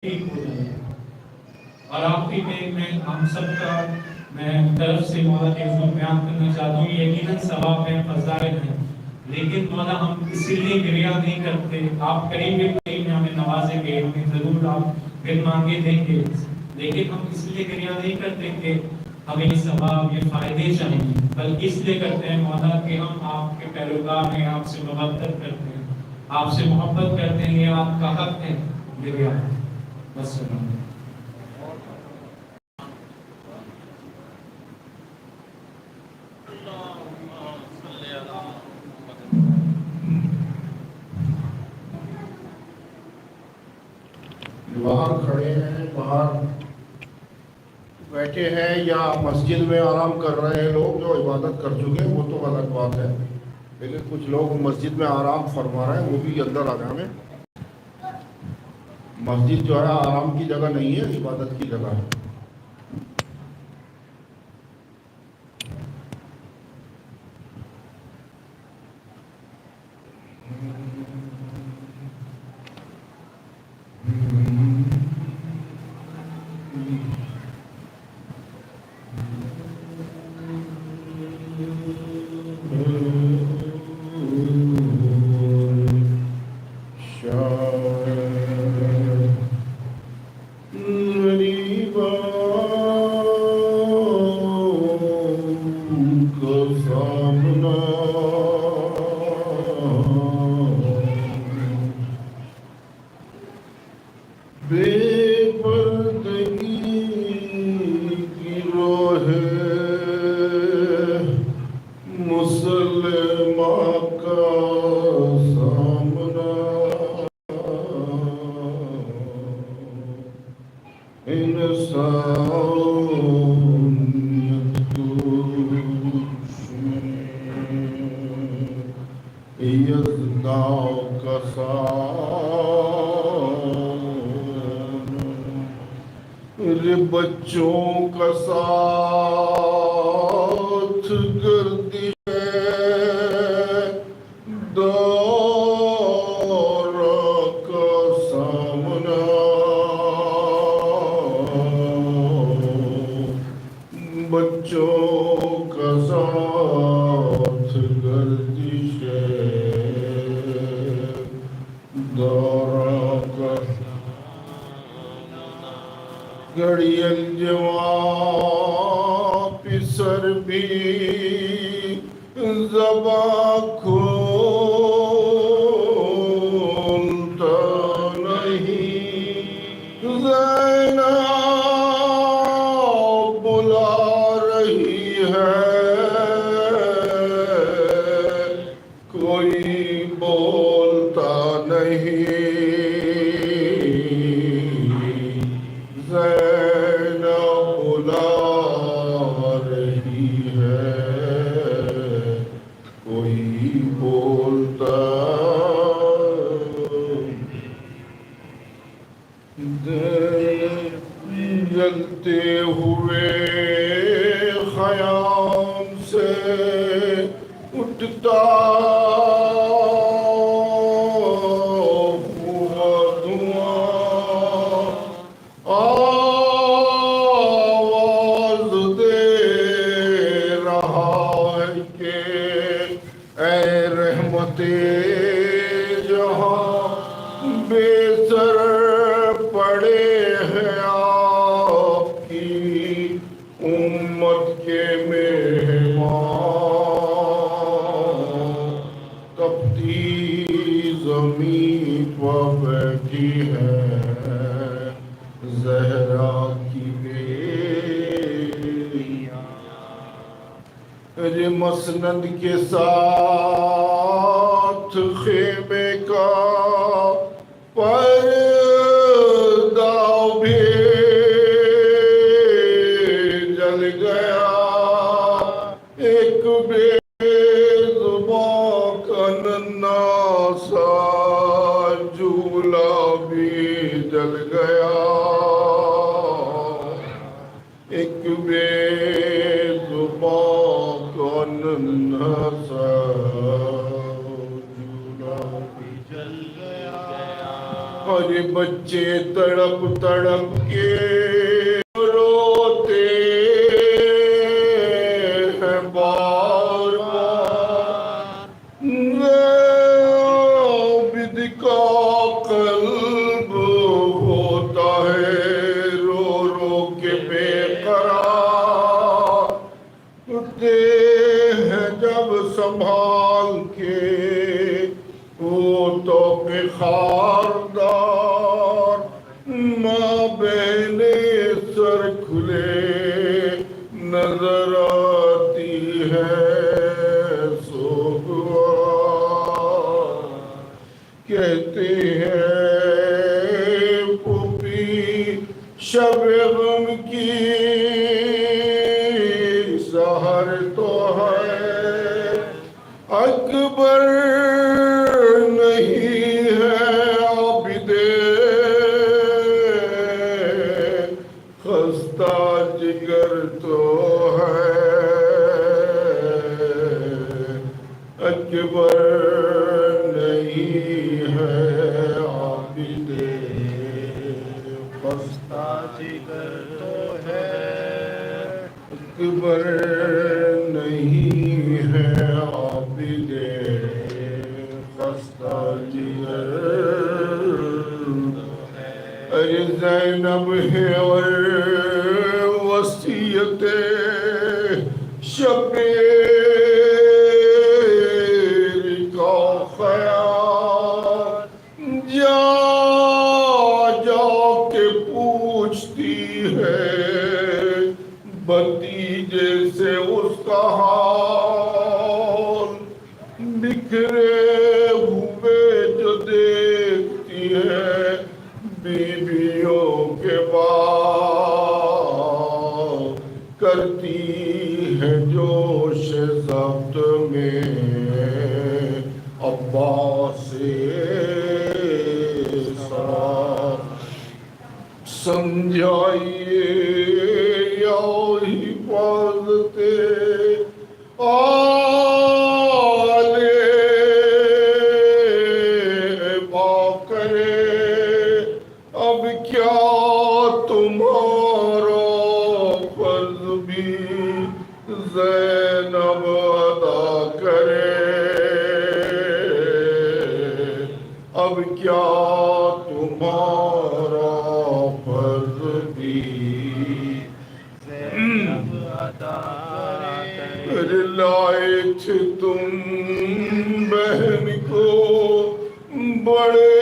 ٹھیک ہو جائے گا۔ اور آخری میں ہم سب کا میں طرف سے مولا کے حضور بیان کرنا چاہتا ہوں، یقیناً ثواب ہے، فضائل ہیں، لیکن مولا ہم اسی لیے گریا نہیں کرتے۔ آپ قریب میں ہمیں نوازیں گے، ہمیں ضرور آپ بن مانگے دیں گے، لیکن ہم اس لیے گریا نہیں کرتے کہ ہمیں یہ ثواب یہ فائدے چاہیے، بلکہ اس لیے کرتے ہیں مولا کہ ہم آپ کے پیروکار ہیں، آپ سے محبت کرتے ہیں، آپ سے محبت کرتے ہیں، یہ آپ کا حق ہے گریا۔ بس باہر کھڑے ہیں، باہر بیٹھے ہیں، یا مسجد میں آرام کر رہے ہیں لوگ جو عبادت کر چکے ہیں، وہ تو الگ بات ہے، لیکن کچھ لوگ مسجد میں آرام فرما رہے ہیں، وہ بھی اندر آ جائیں۔ مسجد جو ہے آرام کی جگہ نہیں ہے، عبادت کی جگہ ہے۔ بچوں کا ساتھ گردش ہے، دور کا سامنا، بچوں کا ساتھ گردش ہے، دور کا گھڑی الجوان پسر بھی زباں کھولتا نہیں، زینب بلا رہی ہے، کوئی بولتا نہیں، جلتے ہوئے خیام سے اٹھتا ہوا دھواں آواز دے رہا ہے کہ اے رحمت جہاں بے سر پڑے ہیں آپ کی امت کے مہمان، تپتی زمین پر بیٹھی ہے زہرا کی بیٹیاں، مسند کے ساتھ خیمے کا پردہ بھی جل گیا، ایک بے زباں کا ننھا سا جھولا بھی جل گیا، ایک بے زباں کا ننھا سا جھولا بھی جل گیا، اور یہ بچے تڑپ تڑپ کے روتے ہیں بار بار، عابد کا قلب ہوتا ہے رو رو کے بے قرار، اٹھتے ہیں جب سنبھال کے وہ تو پہ خاردار، ماں بہن سر کھلے نظر آتی ہے سوگوار، کہتے ہیں پھوپھی شب غم کی سحر تو ہے، اکبر نہیں ہے عابد خستہ جگر تو ہے، اکبر نہیں ہے عابد خستہ جگر تو ہے، اکبر نہیں ہے عابد خستہ جگر تو ہے، ارے زینب ہے اور وصیت شبیر کا خیال، جا جا کے پوچھتی ہے بھتیجے سے اس کا حال، بکھرے ہوئے جو دیکھتی ہے بیویوں کے بعد، کرتی ہے جوش ضبط میں عباس سرا، سمجھائیے یا حفاظت آل با کرے، اب کیا تمہارا فرض بھی زینب ادا کرے، اب کیا تمہارا فرض بھی زینب ادا کرے، لائے تھے تم بہن کو بڑے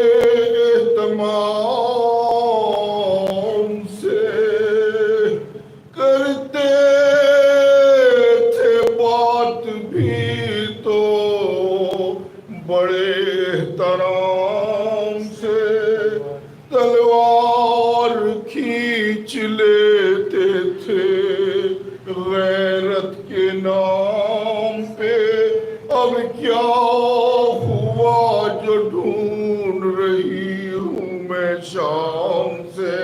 اہتمام سے، کرتے تھے بات بھی تو بڑے احترام سے، تلوار کھینچ لیتے تھے غیرت کے نام پہ، اب کیا ہوا جو ڈھونڈ رہی ہوں میں شام سے،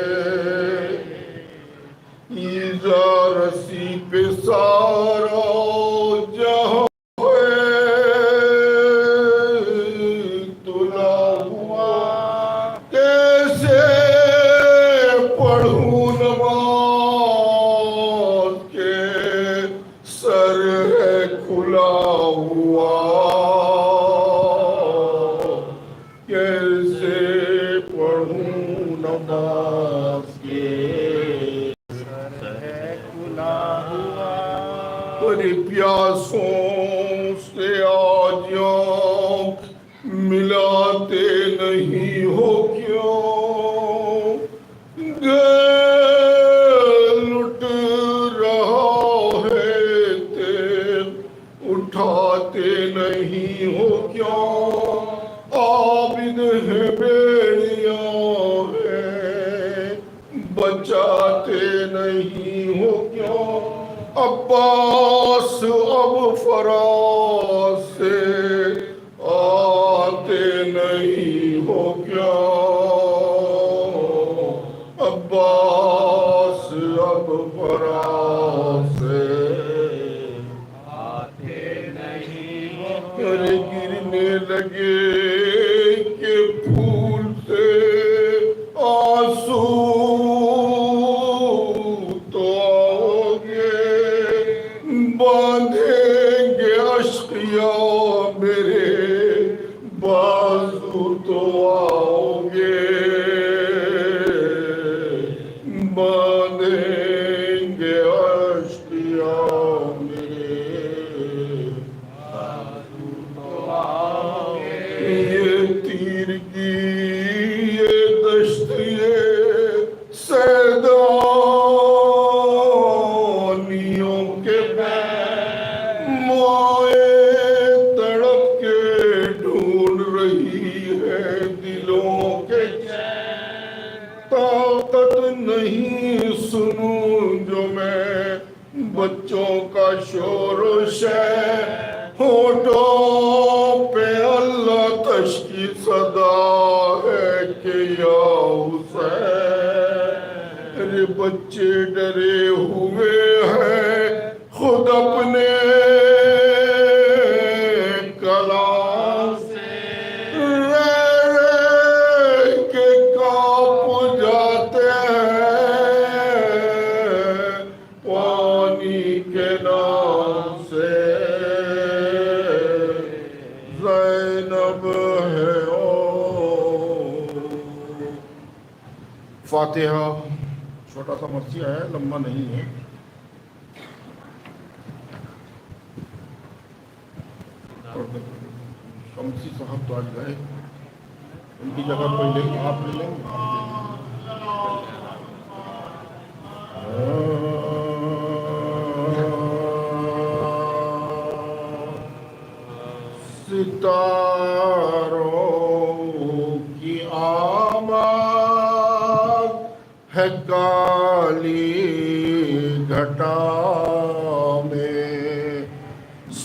ایزا رسی پہ سارا جہاں تلا ہوا، کیسے پڑھوں نماز کے سر ہے کھلا ہوا، کیسے پڑھوں نماز کے سر ہے کھلا ہوا، بڑی پیاسوں سے آج آنکھ ملاتے نہیں ہو کیوں، لٹ رہا ہے تیر اٹھاتے نہیں ہو کیوں، عابد ہے بیڑیاں ہے بچاتے نہیں ہو کیوں، عباس اب فراز سے آتے نہیں ہو کیا، عباس اب فراز سے آتے نہیں ہو کیا، گرنے لگے کہ پھول سے وقت نہیں سنوں جو میں بچوں کا شورش ہے، ہونٹوں پہ اللہ تش کی صدا ہے کہ یا حسین، میرے بچے ڈرے ہوئے ہیں خود اپنے کلام سے، رہ رہ کے کانپ جاتے ہیں پانی کے نام سے، زینب ہے فاتحہ۔ چھوٹا سا مرثیہ ہے، لمبا نہیں ہے۔ شمسی صاحب تو آج گئے، ان کی جگہ کوئی لیں، آپ لے لیں ستاروں کی آمد ہے کالی گھٹا میں،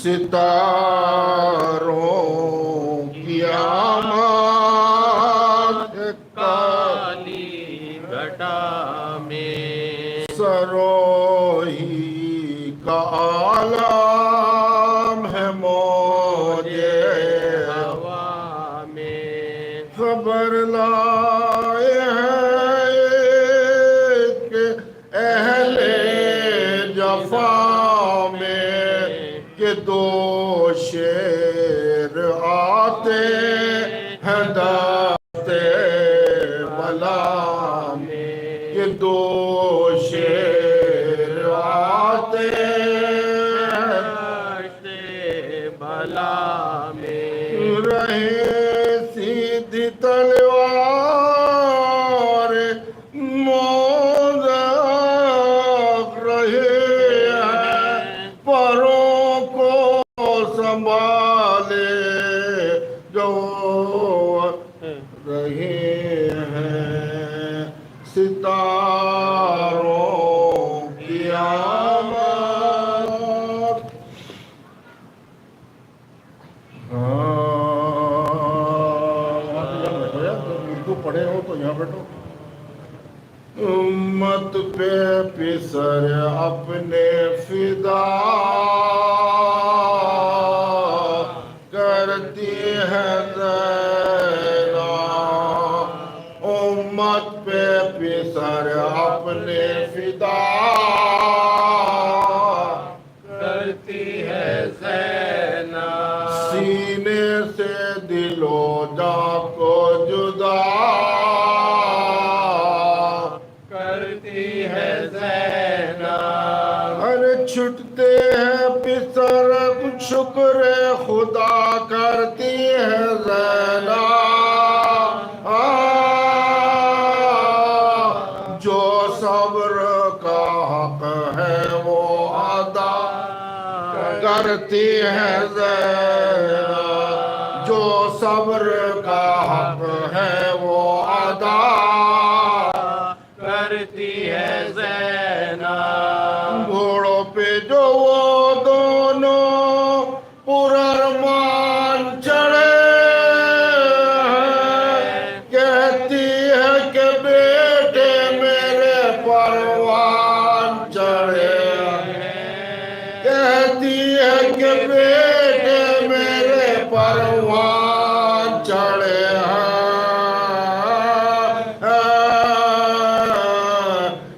ستاروں کی آمد ہے کالی گھٹا میں، سروہی کا عالم ہے موجے ہوا میں، خبر لائے ہیں کہ اہل جفا میں کہ دو شیر آتے ہیں دستے بلا میں، کہ دو شیر آتے ہیں دشتے بلا میں، رہے سیدھی تلوار موزہ رہے ہیں پروں کو سنبھالے جو رہے ہیں، ستاروں کی آمد۔ اردو پڑھے ہو تو یہاں بیٹھو۔ امت پہ پسر اپنے فدا کرتی ہے زینب، امت پہ پسر اپنے فدا کرتی ہے زینب، سینے سے دل و جان کو جدا کرتی ہے زینب، ارے چھٹتے ہیں پسر شکر خدا کرتی ہے زینب، جو صبر کا حق ہے وہ ادا کرتی ہے زینب، جو صبر کا حق ہے وہ ادا کرتی ہے زینب، گھوڑوں پہ جو وہ دونوں پرارمان چڑھے ہیں، کہتی ہے کہ بیٹے میرے پروان چڑھے ہیں، کہتی ہے کہ بیٹے میرے پروان چڑھے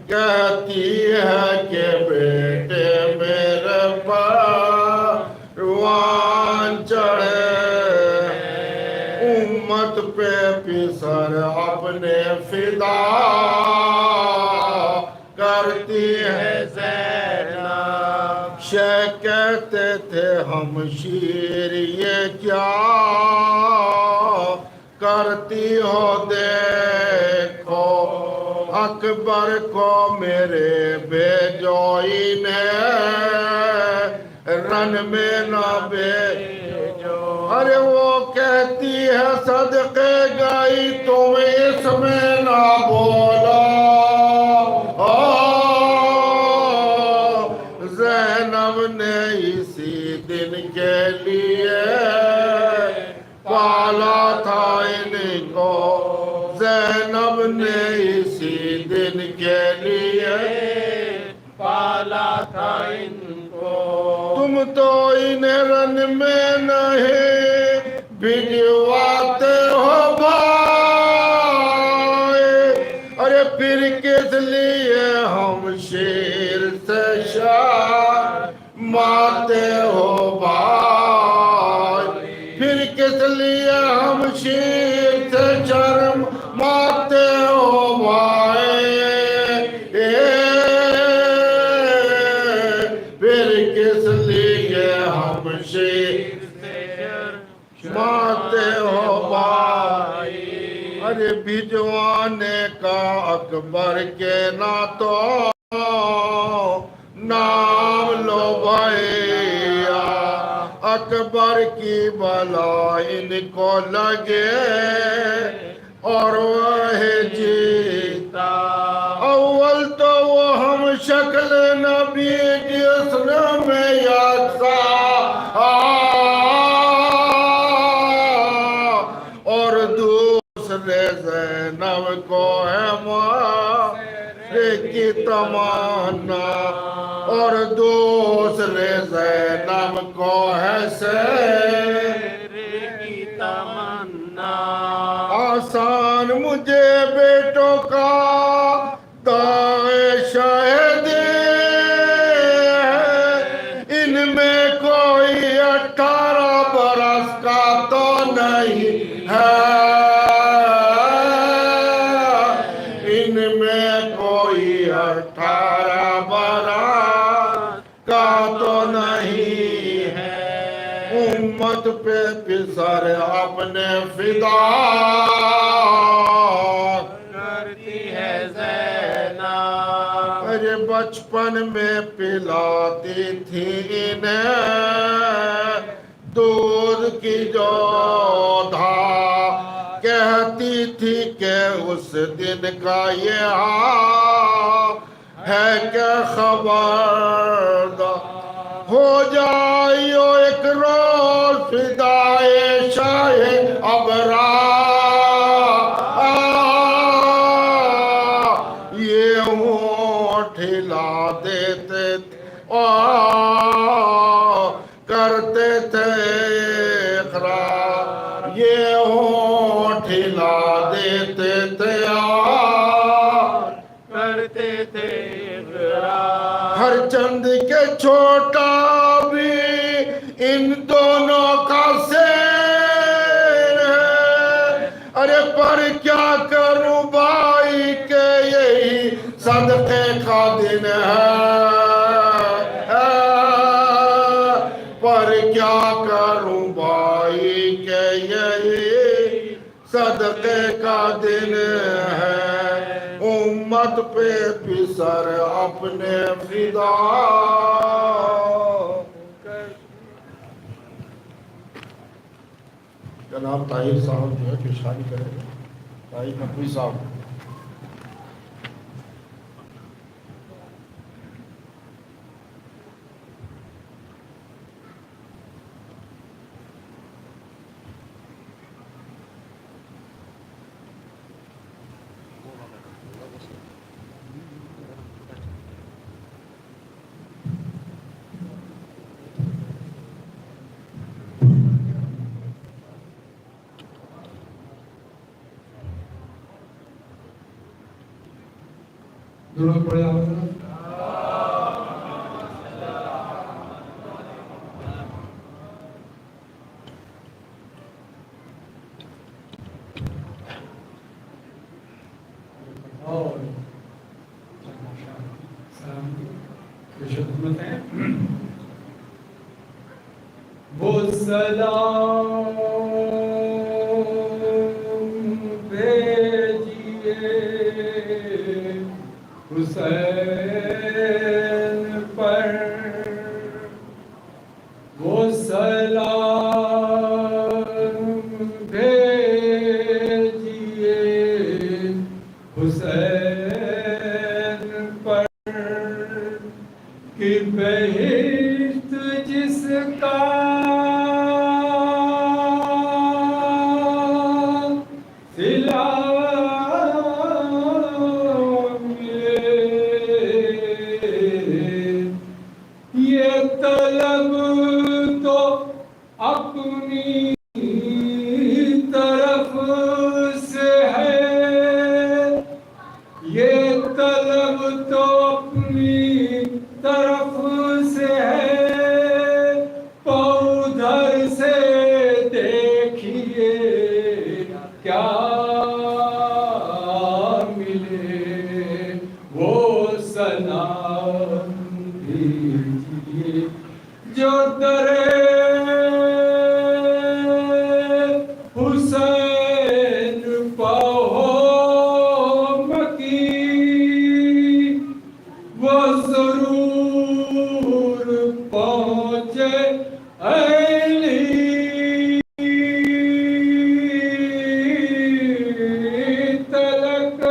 کہتی ہے کہ بیٹے میرے پروان چڑھے، امت پہ پسر اپنے فدا کرتی ہے زینب، شیخ کہتے تھے ہم شیر یہ کیا کرتی ہو دیکھو اکبر کو میرے بھیجوئی نے رن میں نہ بھیجو ارے وہ کہتی ہے صدقے گئی تم اس میں نہ بولا زینب نے اسی دن کے لیے پالا تھا ان کو زینب نے اسی دن کے لیے پالا تھا ان کو تم تو انہیں رن میں نہیں بھجواتے ہو بھائی ارے پھر کس لیے ہم شیر سے شاہ ماتے ہو بھائی پھر کس لیے ہم شیر سے شرم ماتے ہو بھائی پھر کس لیے ہم شیر ماتے ہو بھائی ارے بھجوانے کا اکبر کے نہ تو نام لو بھیا اکبر کی بلا ان کو لگے اور وہ جیتا اول تو وہ ہم شکل نبی جسم میں یکساں اور دوسرے زینب کو ہے ماں کی تمنا اور دوسرے زینب کو ہے سیر کی تمنا آسان مجھے بیٹوں کا داغ شہدی ان میں کوئی 18 برس کا تو نہیں ہے ان میں کوئی 18 برس کا تو نہیں ہے امت پہ پسر اپنے فدا کرتی ہے زینب ارے بچپن میں پلاتی تھی انہیں دودھ کی جو دھار کہتی تھی کہ اس دن کا یہ حال ہے کہ خبردار ہو جائیو ایک روز فدائے شاہ ابرار یہ ہونٹ ہلا دیتے تھے کرتے تھے اقرار یہ ہونٹ ہلا دیتے تھے کرتے تھے اقرار ہر چند کے چھوٹا بھی ان دونوں کا سیر ہے ارے پر کیا کروں بھائی کہ یہی صدقے کا دن ہے پر کیا کروں بھائی کہ یہی صدقے کا دن ہے امت پہ پسر اپنے فدا جناب طاہر صاحب جو ہے پیشانی کریں گے طاہر نقوی صاحب درود پڑھے آپ وہ سلام بھیجیے حسین پر وہ سلام یہ طلب تو اپنی طرف سے ہے، ادھر سے دیکھیے کیا ملے، وہ سلام بھیجیے جو در حسین پہو مکی، وہ ضرور پہنچے علی تلک،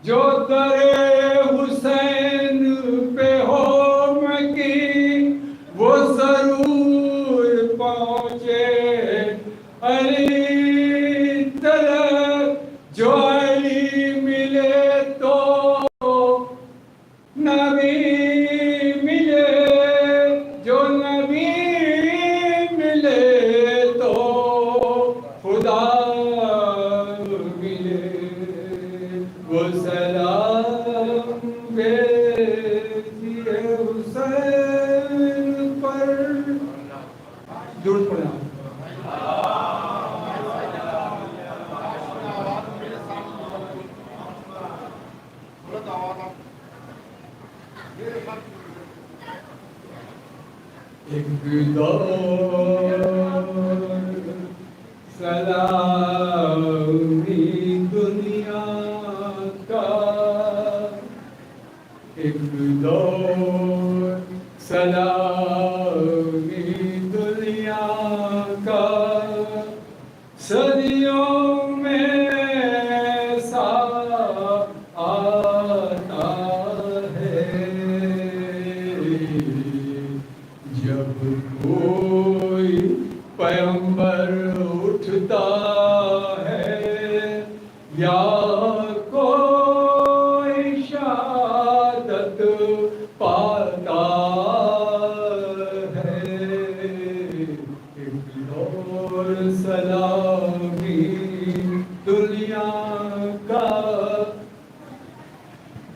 جو در حسین پہ ہو مکی، وہ ضرور پہنچے علی تلک، جو علی ملے تو نبی ملے، جو نبی ملے تو خدا ملے، وہ سلام بھیجیے حسین پر، درود پڑھنا۔ ایک دور سلامی دنیا کا، ایک دور سلامی دنیا کا، صدیوں میں ایسا آتا ہے، جب کوئی پیغمبر اٹھتا ہے یا کوئی شہادت پاتا ہے، ایک دور سلامی دنیا کا،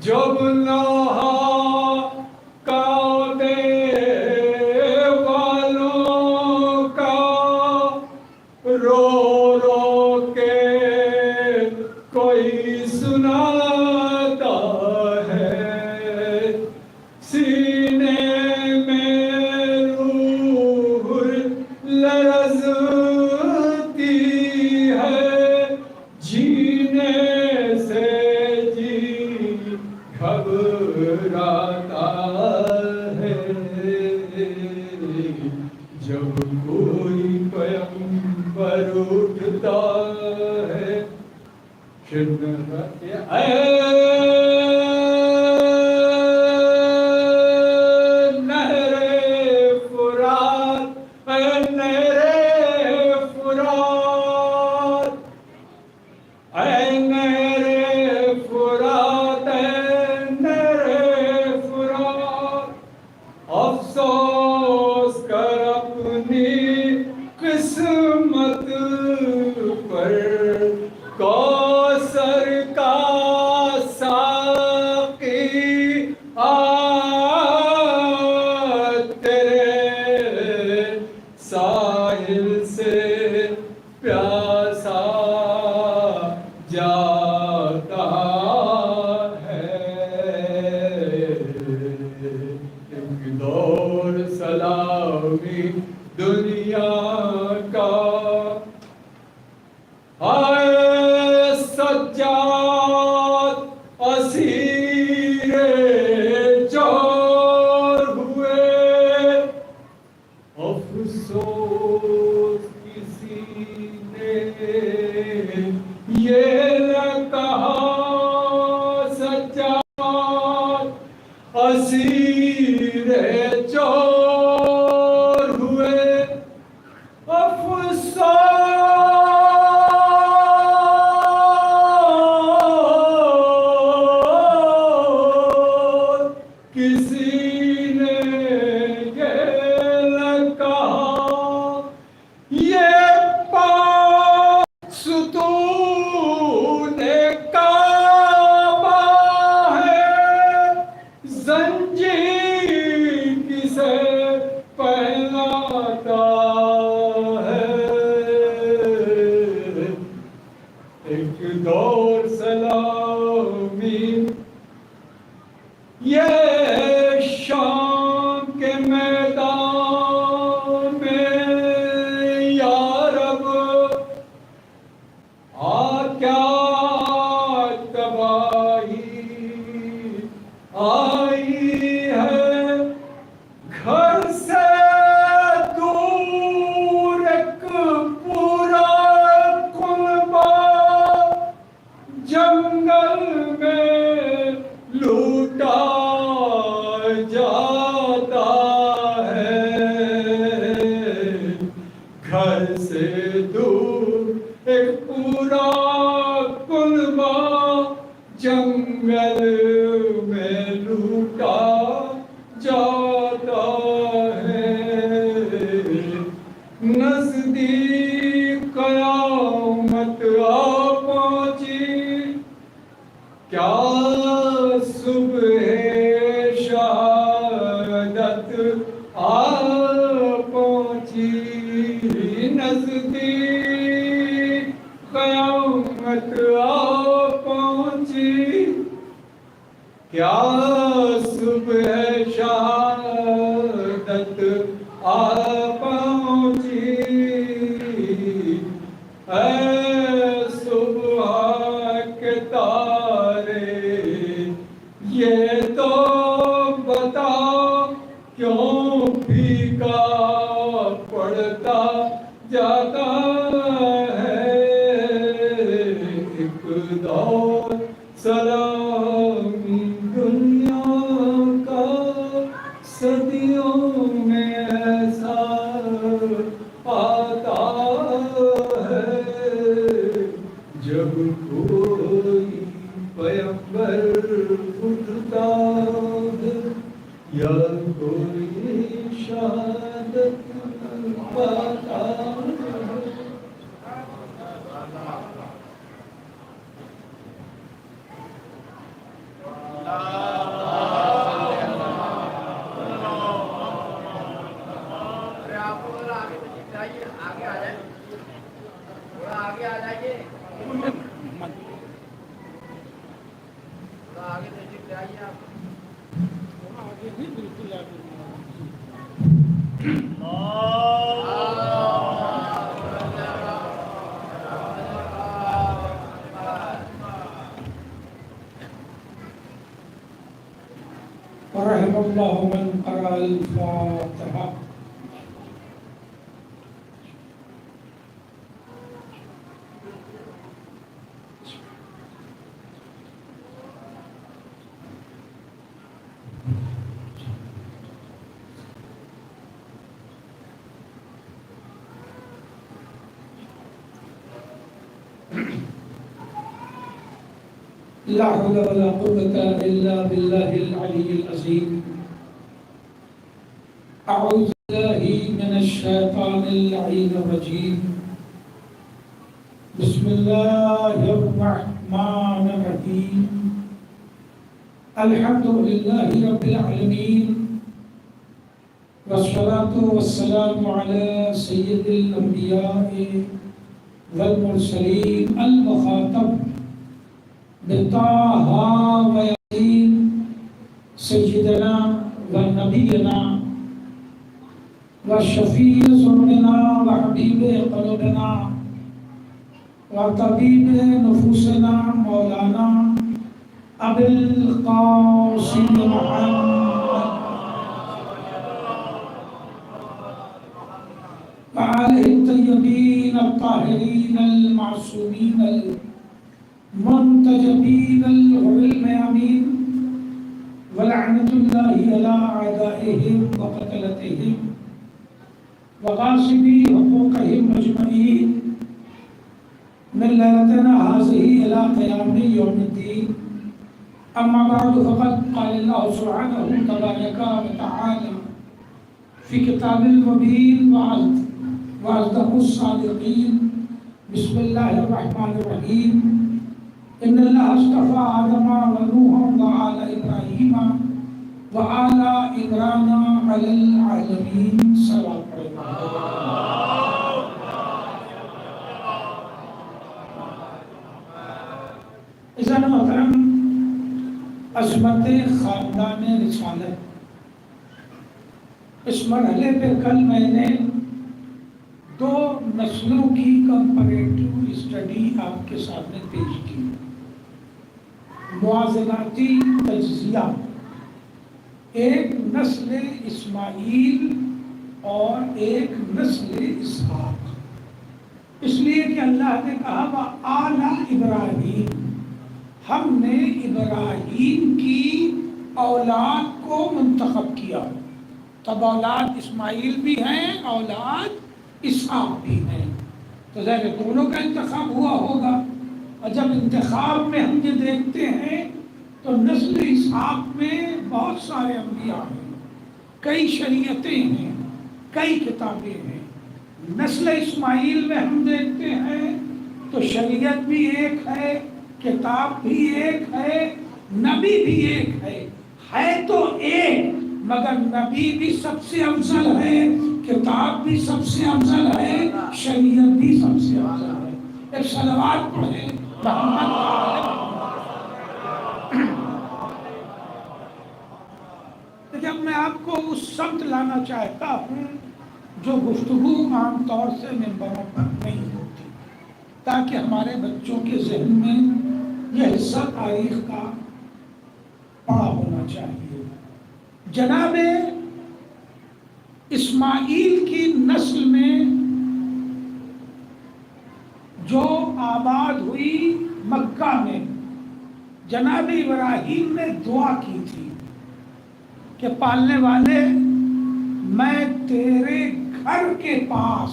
جب نوحہ رو رو کے کوئی سناتا ہے، سینے میں روح لرزتی ہے، جینے سے جی گھبراتا ہے، جب کوئی پیغمبر اٹھتا ہے، اے نہر فرات، اے نہر فرات، اے نہر فرات، اے نہر فرات، افسوس کر اپنی قسمت پر، کوثر کا ساقی تیرے ساحل سے پیاسا جاتا ہے، ایک دور سلامی دنیا کا، ہائے سجاد اسیر جور ہوئے، افسوس کسی نے یہ نہ کہا، سجاد اسیر جور ہوئے، افسوس کسی نے یہ نہ کہا، یہ پاک ستون کا العظیم یہ شام کے میدان میں یا رب کیا تباہی آئی ہے گھر سے دور ایک پورا کنبہ جنگل میں لوٹا جاتا ہے گھر سے دور ایک پورا کنبہ جنگل میں لوٹا جاتا ہے نزدیک قیامت آ پہنچی کیا صبح شہادت آ پہنچی نزدیک قیامت آ پہنچی کیا صبح شہادت آ پہنچی اے صبح کے تارے یہ تو بتا کیوں پھیکا پڑتا جاتا ہے ایک دور سلامی دنیا کا صدیوں میں ایسا آتا ہے جب کوئی پیغمبر اٹھتا ہے یا کوئی شہادت پاتا ہے ورحم اللہ من قرأ الفاتحہ لا حول ولا قوة إلا بالله العلي العظيم أعوذ بالله من الشيطان اللعين الرجيم بسم الله الرحمن الرحيم الحمد لله رب العالمين والصلاة والسلام على سيد الأنبياء والمرسلين المخاطب بطه وياسين سيدنا ونبينا وشفيع ذنوبنا وحبيب قلوبنا وطبيب نفوسنا مولانا أبي القاسم محمد وآله الطيبين الطاهرين المعصومين منتجبين الغر الميامين ولعنة الله على أعدائهم وقتلتهم وغاصبي حقوقهم أجمعين من ليلتنا هذه إلى قيام يوم الدين أما بعد فقد قال الله سبحانه تبارك وتعالى في كتاب المبين وأصدق الصادقين بسم الله الرحمن الرحيم إن الله اصطفى آدم ونوحا وآل إبراهيم وآل عمران على العالمين صلوات عزیزان محترم عظمت خاندان رسالت، اس مرحلے پہ کل میں نے 2 نسلوں کی کمپیریٹو اسٹڈی آپ کے سامنے پیش کی، موازناتی تجزیہ، ایک نسل اسماعیل اور ایک نسل اسحاق، اس لیے کہ اللہ نے کہا وآل ابراہیم، ہم نے ابراہیم کی اولاد کو منتخب کیا، تب اولاد اسماعیل بھی ہیں، اولاد اسحاق بھی ہیں، تو ظاہر دونوں کا انتخاب ہوا ہوگا، اور جب انتخاب میں ہم یہ دیکھتے ہیں تو نسل اسحاق میں بہت سارے انبیاء ہیں، کئی شریعتیں ہیں، کئی کتابیں ہیں، نسل اسماعیل میں ہم دیکھتے ہیں تو شریعت بھی ایک ہے، کتاب بھی ایک ہے، نبی بھی ایک ہے تو ایک، مگر نبی بھی سب سے افضل ہے، کتاب بھی سب سے افضل ہے، شریعت بھی سب سے افضل ہے۔ ایک صلوات پڑھیں محمد جب میں آپ کو اس سمت لانا چاہتا ہوں جو گفتگو عام طور سے ممبروں پر نہیں ہوتی، تاکہ ہمارے بچوں کے ذہن میں یہ حصہ تاریخ کا پڑا ہونا چاہیے۔ جناب اسماعیل کی نسل میں جو آباد ہوئی مکہ میں، جناب ابراہیم نے دعا کی تھی کہ پالنے والے میں تیرے گھر کے پاس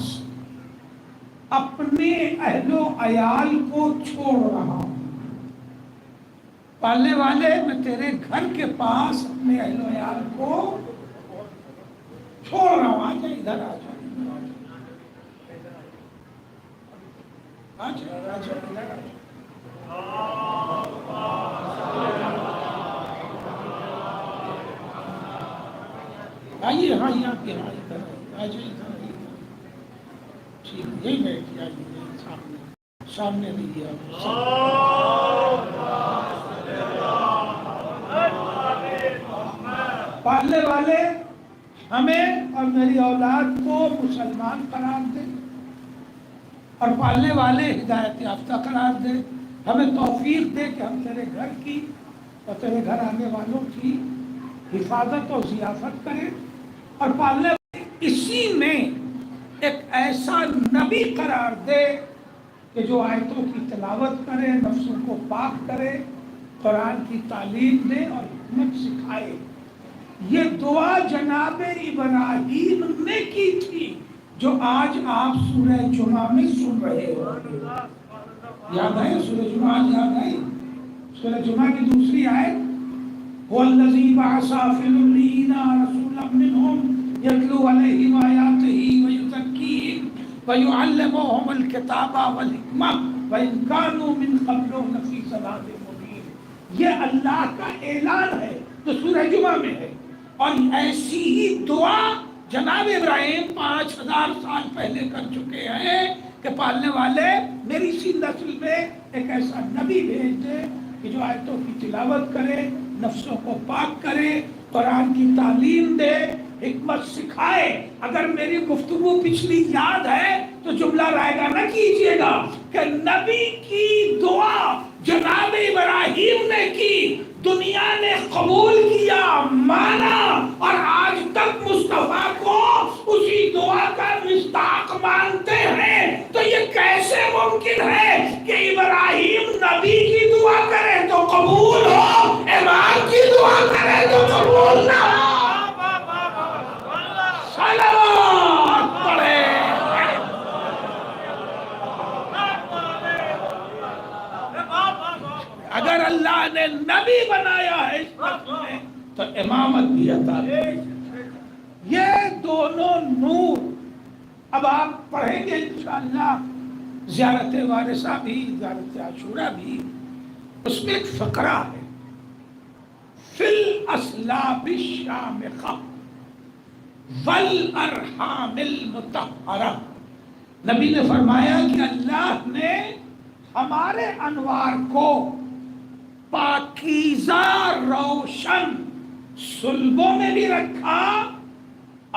اپنے اہل و عیال کو چھوڑ رہا ہوں، پالنے والے میں تیرے گھر کے پاس اپنے اہل و عیال کو چھوڑ رہا ہوں، آجا ادھر آجا آئیے، ہاں یہاں کے ٹھیک یہی بیٹھ جائیے، سامنے رہیے آپ۔ پالنے والے ہمیں اور میری اولاد کو مسلمان قرار دے، اور پالنے والے ہدایت یافتہ قرار دے، ہمیں توفیق دے کہ ہم تیرے گھر کی اور تیرے گھر آنے والوں کی حفاظت اور ضیافت کریں، اور پالنے والے اسی میں ایک ایسا نبی قرار دے کہ جو آیتوں کی تلاوت کرے، نفسوں کو پاک کرے، قرآن کی تعلیم دے اور حکمت سکھائے۔ یہ دعا جناب ابراہیم نے کی تھی جو آج آپ سورہ جمعہ میں سن رہے ہو۔ یاد آئے سورہ جمعہ؟ یاد آئے سورہ جمعہ کی دوسری آیت، وَالَّذِي بَعَثَ فِي الْأُمِّيِّينَ رَسُولًا مِّنْهُمْ يَتْلُو عَلَيْهِمْ آيَاتِهِ وَيُزَكِّيهِمْ وَيُعَلِّمُهُمُ الْكِتَابَ وَالْحِكْمَةَ وَإِنْ كَانُوا مِنْ قَبْلُ لَفِي ضَلَالٍ مُّبِينٍ۔ یہ اللہ کا اعلان ہے جو سورہ جمعہ میں ہے، اور ایسی ہی دعا جناب ابراہیم 5000 سال پہلے کر چکے ہیں کہ پالنے والے میری سی نسل میں ایک ایسا نبی بھیج دے کہ جو آیتوں کی تلاوت کرے، نفسوں کو پاک کرے، قرآن کی تعلیم دے، حکمت سکھائے۔ اگر میری گفتگو پچھلی یاد ہے تو جملہ رائگاں نہ کیجیے گا کہ نبی کی دعا جناب ابراہیم نے کی، دنیا نے قبول کیا، مانا، اور آج تک مصطفیٰ کو اسی دعا کا مصداق مانتے ہیں۔ تو یہ کیسے ممکن ہے کہ ابراہیم نبی کی دعا کرے تو قبول ہو، امام کی دعا کرے تو قبول نہ ہو؟ صلوات پڑھے۔ اگر اللہ نے نبی بنایا ہے اس وقت میں تو امامت بھی عطا ہے۔ یہ دونوں نور اب آپ پڑھیں گے انشاءاللہ، زیارت وارثہ بھی، زیارت عاشورہ بھی، اس میں ایک فقرہ ہے، فی الاسلاب الشامخہ والارحام المطہرہ۔ نبی نے فرمایا کہ اللہ نے ہمارے انوار کو پاکیزہ روشن صلبوں میں بھی رکھا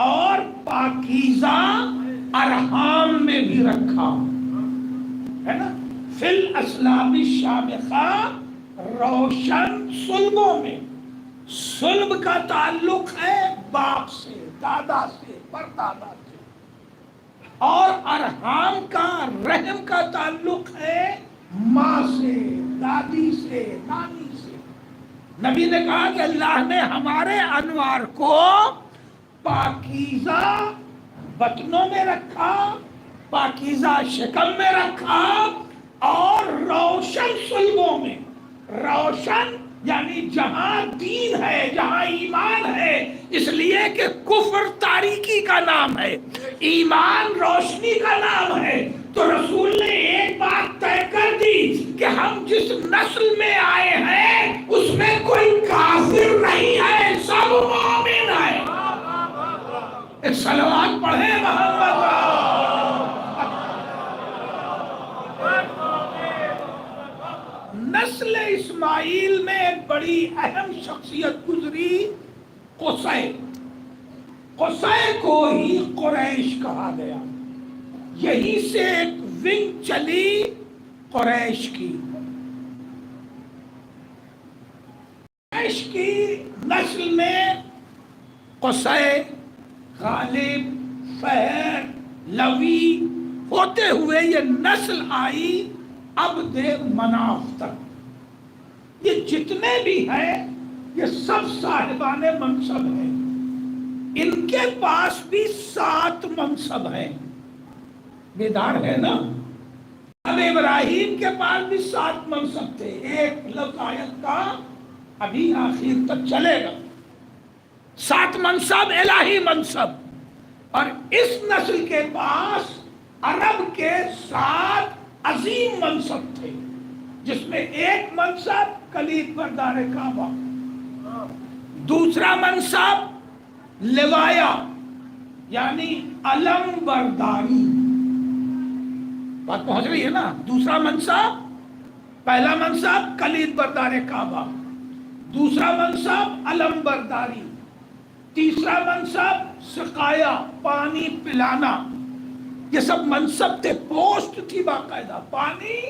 اور پاکیزہ ارحام میں بھی رکھا، ہے نا؟ فی الاسلاب الشامخہ، روشن صلبوں میں۔ صلب کا تعلق ہے باپ سے، دادا سے، پردادا سے، اور ارحام کا، رحم کا تعلق ہے ماں سے، دادی سے، نانی سے۔ نبی نے کہا کہ اللہ نے ہمارے انوار کو پاکیزہ بطنوں میں رکھا، پاکیزہ شکم میں رکھا، اور روشن صلبوں میں۔ روشن یعنی جہاں دین ہے، جہاں ایمان ہے، اس لیے کہ کفر تاریکی کا نام ہے، ایمان روشنی کا نام ہے۔ تو رسول نے ایک بات طے کر دی کہ ہم جس نسل میں آئے ہیں اس میں کوئی کافر نہیں ہے، سب مومن ہے۔ ایک صلوات پڑھیں محمد۔ نسل اسماعیل میں ایک بڑی اہم شخصیت گزری، قصی۔ قصی کو ہی قریش کہا گیا، یہی سے ایک ونگ چلی قریش کی۔ قریش کی نسل میں قصی، غالب، فہر، لوی ہوتے ہوئے یہ نسل آئی عبد مناف تک۔ یہ جتنے بھی ہیں یہ سب صاحبان منصب ہیں، ان کے پاس بھی 7 منصب ہیں۔ بیدار ہے نا؟ اب ابراہیم کے پاس بھی 7 منصب تھے، ایک لفظ آیت کا ابھی آخر تک چلے گا۔ 7 منصب الہی منصب، اور اس نسل کے پاس عرب کے 7 عظیم منصب تھے، جس میں ایک منصب کلید بردار کعبہ، دوسرا منصب لوایا یعنی علم برداری۔ بات پہنچ رہی ہے نا؟ دوسرا منصب، پہلا منصب کلید بردار کعبہ، دوسرا منصب علم برداری، تیسرا منصب سقایا، پانی پلانا۔ یہ سب منصب تھے، پوسٹ تھی باقاعدہ، پانی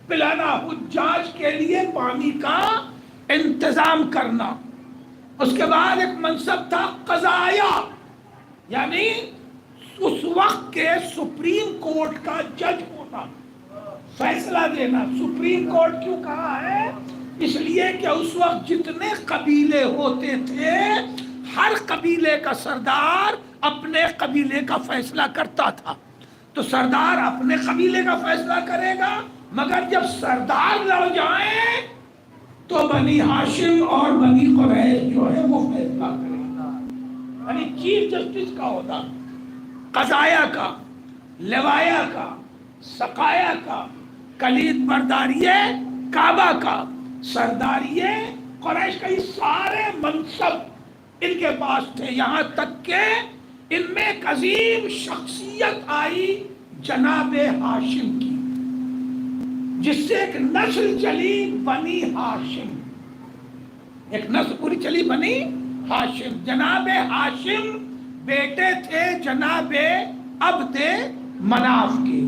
پلانا، حجاج کے لیے پانی کا انتظام کرنا۔ اس کے بعد ایک منصب تھا قضایا، یعنی اس وقت کے سپریم کورٹ کا جج ہونا، فیصلہ دینا۔ سپریم کورٹ کیوں کہا ہے؟ اس لیے کہ اس وقت جتنے قبیلے ہوتے تھے، ہر قبیلے کا سردار اپنے قبیلے کا فیصلہ کرتا تھا۔ تو سردار اپنے قبیلے کا فیصلہ کرے گا، مگر جب سردار لڑ جائیں تو بنی ہاشم اور بنی قریش جو ہے وہ فیصلہ کرے گا، یعنی چیف جسٹس کا ہوتا، قضایا کا، لوایا کا، سقایا کا، کلید برداریے کعبہ کا، سرداریے قریش کا، یہ سارے منصب ان کے پاس تھے۔ یہاں تک کہ ان میں ایک عظیم شخصیت آئی جناب ہاشم کی، جس سے ایک نسل چلی بنی ہاشم، ایک نسل پوری چلی بنی ہاشم۔ جناب ہاشم بیٹے تھے جناب عبد مناف کے۔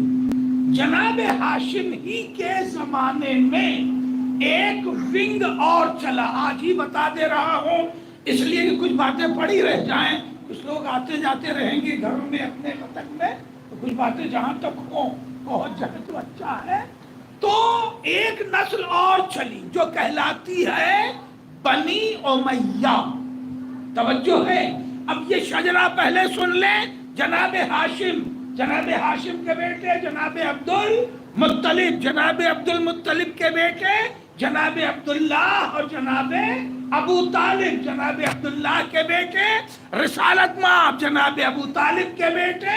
جناب ہاشم ہی کے زمانے میں ایک ونگ اور چلا، آج ہی بتا دے رہا ہوں اس لیے کہ کچھ باتیں پڑی رہ جائیں، کچھ لوگ آتے جاتے رہیں گے گھروں میں اپنے وطن میں، تو کچھ باتیں جہاں تک ہوں پہنچ جائیں تو اچھا ہے۔ تو ایک نسل اور چلی جو کہلاتی ہے بنی امیہ۔ توجہ ہے، اب یہ شجرہ پہلے سن لیں۔ جناب ہاشم، جناب ہاشم کے بیٹے جناب عبد المطلب، جناب عبد المطلب کے بیٹے جناب عبداللہ اور جناب ابو طالب، جناب عبداللہ کے بیٹے رسالت مآب جناب ابو طالب کے بیٹے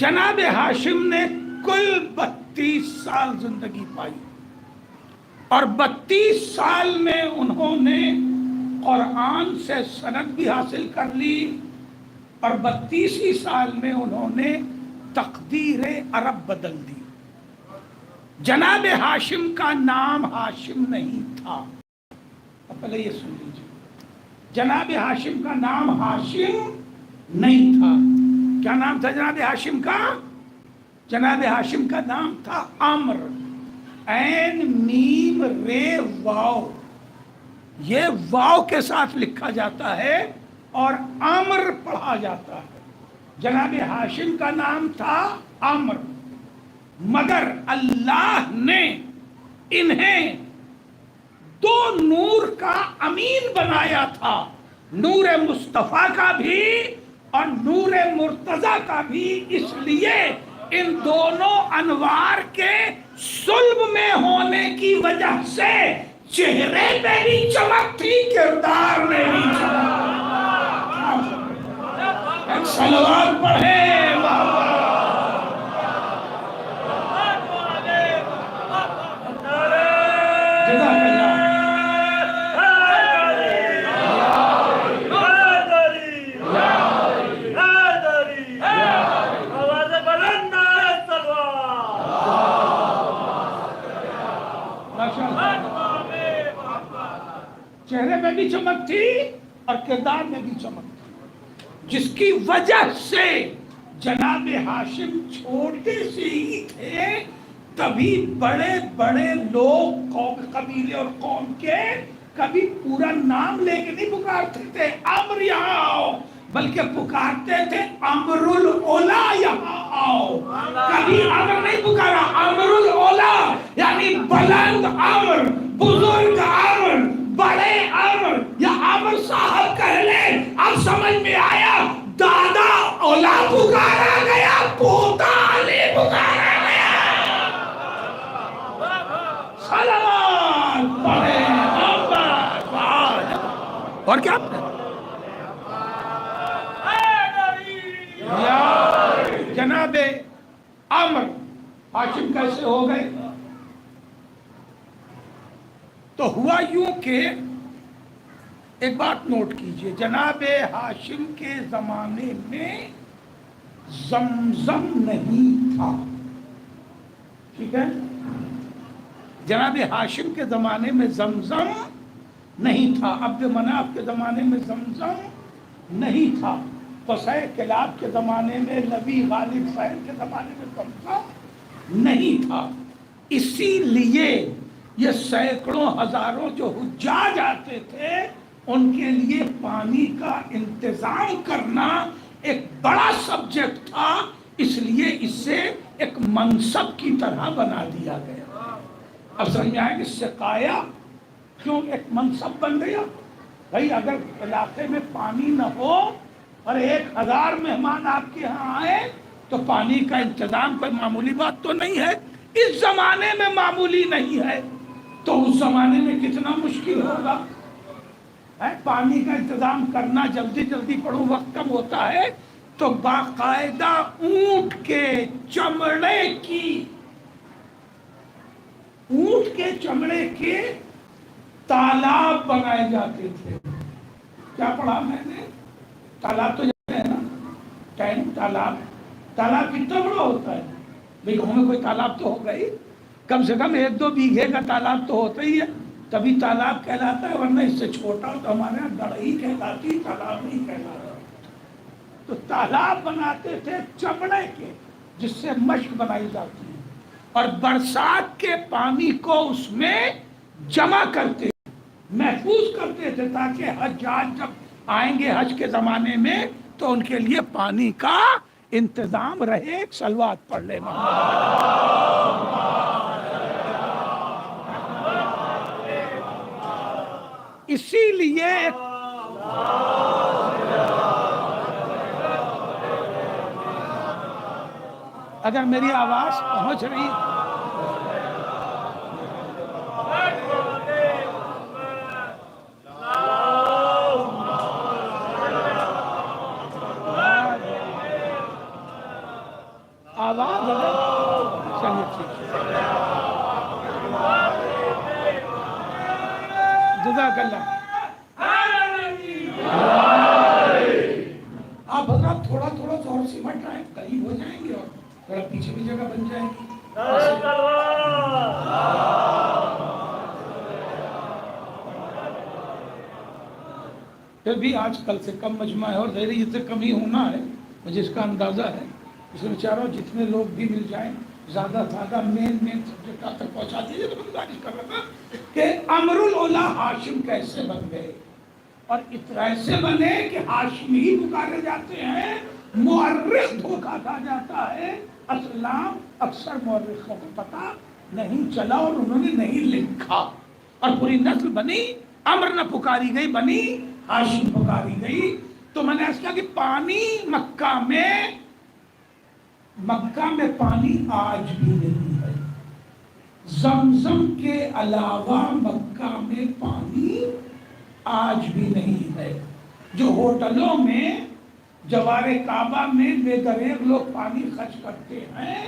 جناب ہاشم نے کل 32 سال زندگی پائی اور 32 سال میں انہوں نے قرآن سے سند بھی حاصل کر لی اور 32 سال میں انہوں نے تقدیر عرب بدل دی. جناب ہاشم کا نام ہاشم نہیں تھا. پہلے یہ سن لیجیے, جناب ہاشم کا نام ہاشم نہیں تھا. کیا نام تھا جناب ہاشم کا؟ جناب ہاشم کا نام تھا عمر. عین میم رے واو, یہ واو کے ساتھ لکھا جاتا ہے اور عمر پڑھا جاتا ہے. جناب ہاشم کا نام تھا عمر, مگر اللہ نے انہیں 2 نور کا امین بنایا تھا, نور مصطفیٰ کا بھی اور نور مرتضیٰ کا بھی. اس لیے ان دونوں انوار کے صلب میں ہونے کی وجہ سے چہرے پہ بھی چمک تھی, کردار میں بھی چمک. ایک صلوات پڑھیں بابا. جزاک اللہ. چہرے میں بھی چمک تھی اور کردار میں بھی چمک تھی, جس کی وجہ سے جناب ہاشم چھوٹے سے ہی تھے تبھی بڑے بڑے لوگ قبیلے اور قوم کے کبھی پورا نام لے کے نہیں پکارتے تھے امر یہاں آؤ, بلکہ پکارتے تھے امر الاولا یہاں آؤ. کبھی امر نہیں پکارا, امر الاولا یعنی بلند امر, بزرگ امر, بڑے امر یا امر صاحب کہہ لیں. اب سمجھ میں آیا, دادا اولا پکارا گیا, پوتا علی پکارا گیا. سلام پڑھے اور کیا جناب عمر ہاشم کیسے ہو گئے؟ تو ہوا یوں کہ ایک بات نوٹ کیجئے, جناب ہاشم کے زمانے میں زمزم نہیں تھا. ٹھیک ہے, جناب ہاشم کے زمانے میں زمزم نہیں تھا. عبد مناف کے زمانے میں زمزم نہیں تھا. قصی کلاب کے زمانے میں, نبی غالب فہر کے زمانے میں زمزم نہیں تھا. اسی لیے یہ سینکڑوں ہزاروں جو حجاج آتے تھے ان کے لیے پانی کا انتظام کرنا ایک بڑا سبجیکٹ تھا. اس لیے اس سے ایک منصب کی طرح بنا دیا گیا. اب سمجھ میں آئے کہ سقایا کیوں ایک منصب بن گیا؟ بھائی اگر علاقے میں پانی نہ ہو اور 1000 مہمان آپ کے ہاں آئے تو پانی کا انتظام کوئی معمولی بات تو نہیں ہے. اس زمانے میں معمولی نہیں ہے تو اس زمانے میں کتنا مشکل ہوگا. پانی کا انتظام کرنا, جلدی جلدی پڑھو, وقت کم ہوتا ہے, تو باقاعدہ اونٹ کے چمڑے کے تالاب بنائے جاتے تھے. کیا پڑھا میں نے؟ تالاب تو جاتے ہیں نا, تالاب کتنا بڑا ہوتا ہے بھئی, گاؤں میں کوئی تالاب تو ہوگا ہی, کم سے کم 1-2 بیگھے کا تالاب تو ہوتا ہی ہے, تبھی تالاب کہلاتا ہے. ورنہ اس سے چھوٹا تو ہمارے یہاں گڑھئی کہلاتی, تالاب نہیں کہلاتا. تو تالاب بناتے تھے چمڑے کے, جس سے مشق بنائی جاتی ہے, اور برسات کے پانی کو اس میں جمع کرتے, محفوظ کرتے تھے, تاکہ حجاج جب آئیں گے حج کے زمانے میں تو ان کے لیے پانی کا انتظام رہے. ایک صلوات پڑھ لے. اسی لیے اگر میری آواز پہنچ رہی جزاک اللہ. آپ حضرات تھوڑا تھوڑا زور سے مٹ رہے ہیں، قریب ہو جائیں گے اور تھوڑا پیچھے بھی جگہ بن جائے گی. پھر بھی آج کل سے کم مجمع ہے اور ظاہر سے کم ہی ہونا ہے، مجھے اس کا اندازہ ہے. اس میں چاروں جتنے لوگ بھی مل جائیں زیادہ زیادہ مین سبجیکٹ آپ تک پہنچا دیجیے. تو میں گزارش کر رہا تھا کہ امر الاولیاء ہاشم کیسے بن گئے، اور اتنا ایسے بنے کہ ہاشم ہی پکارے جاتے ہیں، مورخ دھوکا کھا جاتا ہے. اسلام اکثر مورخوں کو پتہ نہیں چلا اور انہوں نے نہیں لکھا، اور پوری نسل بنی امر نہ پکاری گئی، بنی ہاشم پکاری گئی. تو میں نے ایسا کیا کہ پانی مکہ میں پانی آج بھی نہیں ہے. زمزم کے علاوہ مکہ میں پانی آج بھی نہیں ہے. جو ہوٹلوں میں جوار کعبہ میں بے دریغ لوگ پانی خرچ کرتے ہیں،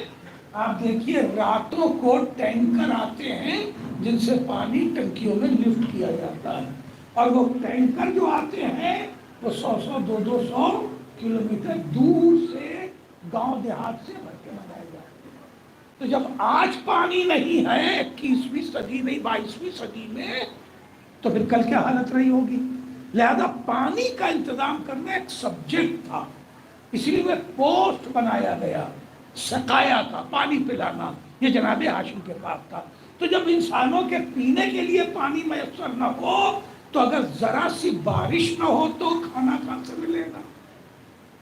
آپ دیکھیے راتوں کو ٹینکر آتے ہیں جن سے پانی ٹنکیوں میں لفٹ کیا جاتا ہے، اور وہ ٹینکر جو آتے ہیں وہ 100 200 کلومیٹر دور سے گاؤں دیہات سے بھر کے منگائے جاتے ہیں. تو جب آج پانی نہیں ہے 21ویں صدی نہیں 22ویں صدی میں، تو پھر کل کیا حالت رہی ہوگی. لہذا پانی کا انتظام کرنا ایک سبجیکٹ تھا، اسی لیے وہ ایک پوسٹ بنایا گیا، سقایا کا پانی پلانا، یہ جناب ہاشم کے پاس تھا. تو جب انسانوں کے پینے کے لیے پانی میسر نہ ہو، تو اگر ذرا سی بارش نہ ہو تو کھانا کہاں سے ملے گا،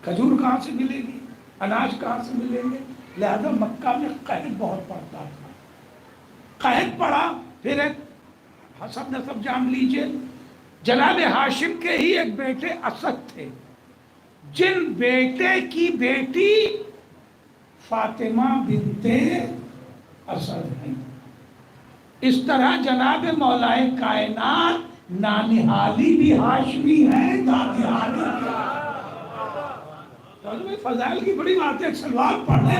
کھجور کہاں سے ملے گی، اناج کہاں سے ملیں گے. لہذا مکہ میں قحط بہت پڑتا تھا. قحط پڑا، پھر ایک حسب نسب جان لیجئے، جناب ہاشم کے ہی ایک بیٹے اسد تھے، جن بیٹے کی بیٹی فاطمہ بنت اسد ہیں. اس طرح جناب مولائے کائنات نانہالی بھی ہاشمی ہے، دانہالی بھی. فضائل کی بڑی بات ہے، سلوات پڑھنے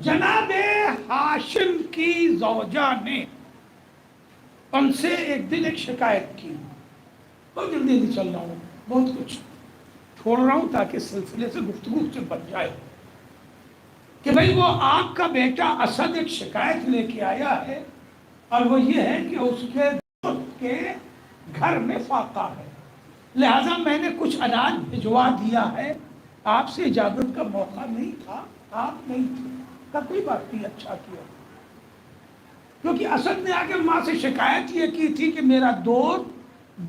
جناب ہاشم کی زوجہ نے ان سے ایک دن ایک شکایت کی. بہت جلدی چل رہا ہوں، بہت کچھ چھوڑ رہا ہوں تاکہ سلسلے سے گفتگو سے بچ جائے، کہ بھئی وہ آپ کا بیٹا اسد ایک شکایت لے کے آیا ہے، اور وہ یہ ہے کہ اس کے دوست کے گھر میں فاقہ ہے، لہذا میں نے کچھ اناج بھجوا دیا ہے. آپ سے اجازت کا موقع نہیں تھا، آپ نہیں تھے. کا کوئی بات نہیں، اچھا کیا. کیونکہ اسد نے آگے ماں سے شکایت یہ کی تھی کہ میرا دوست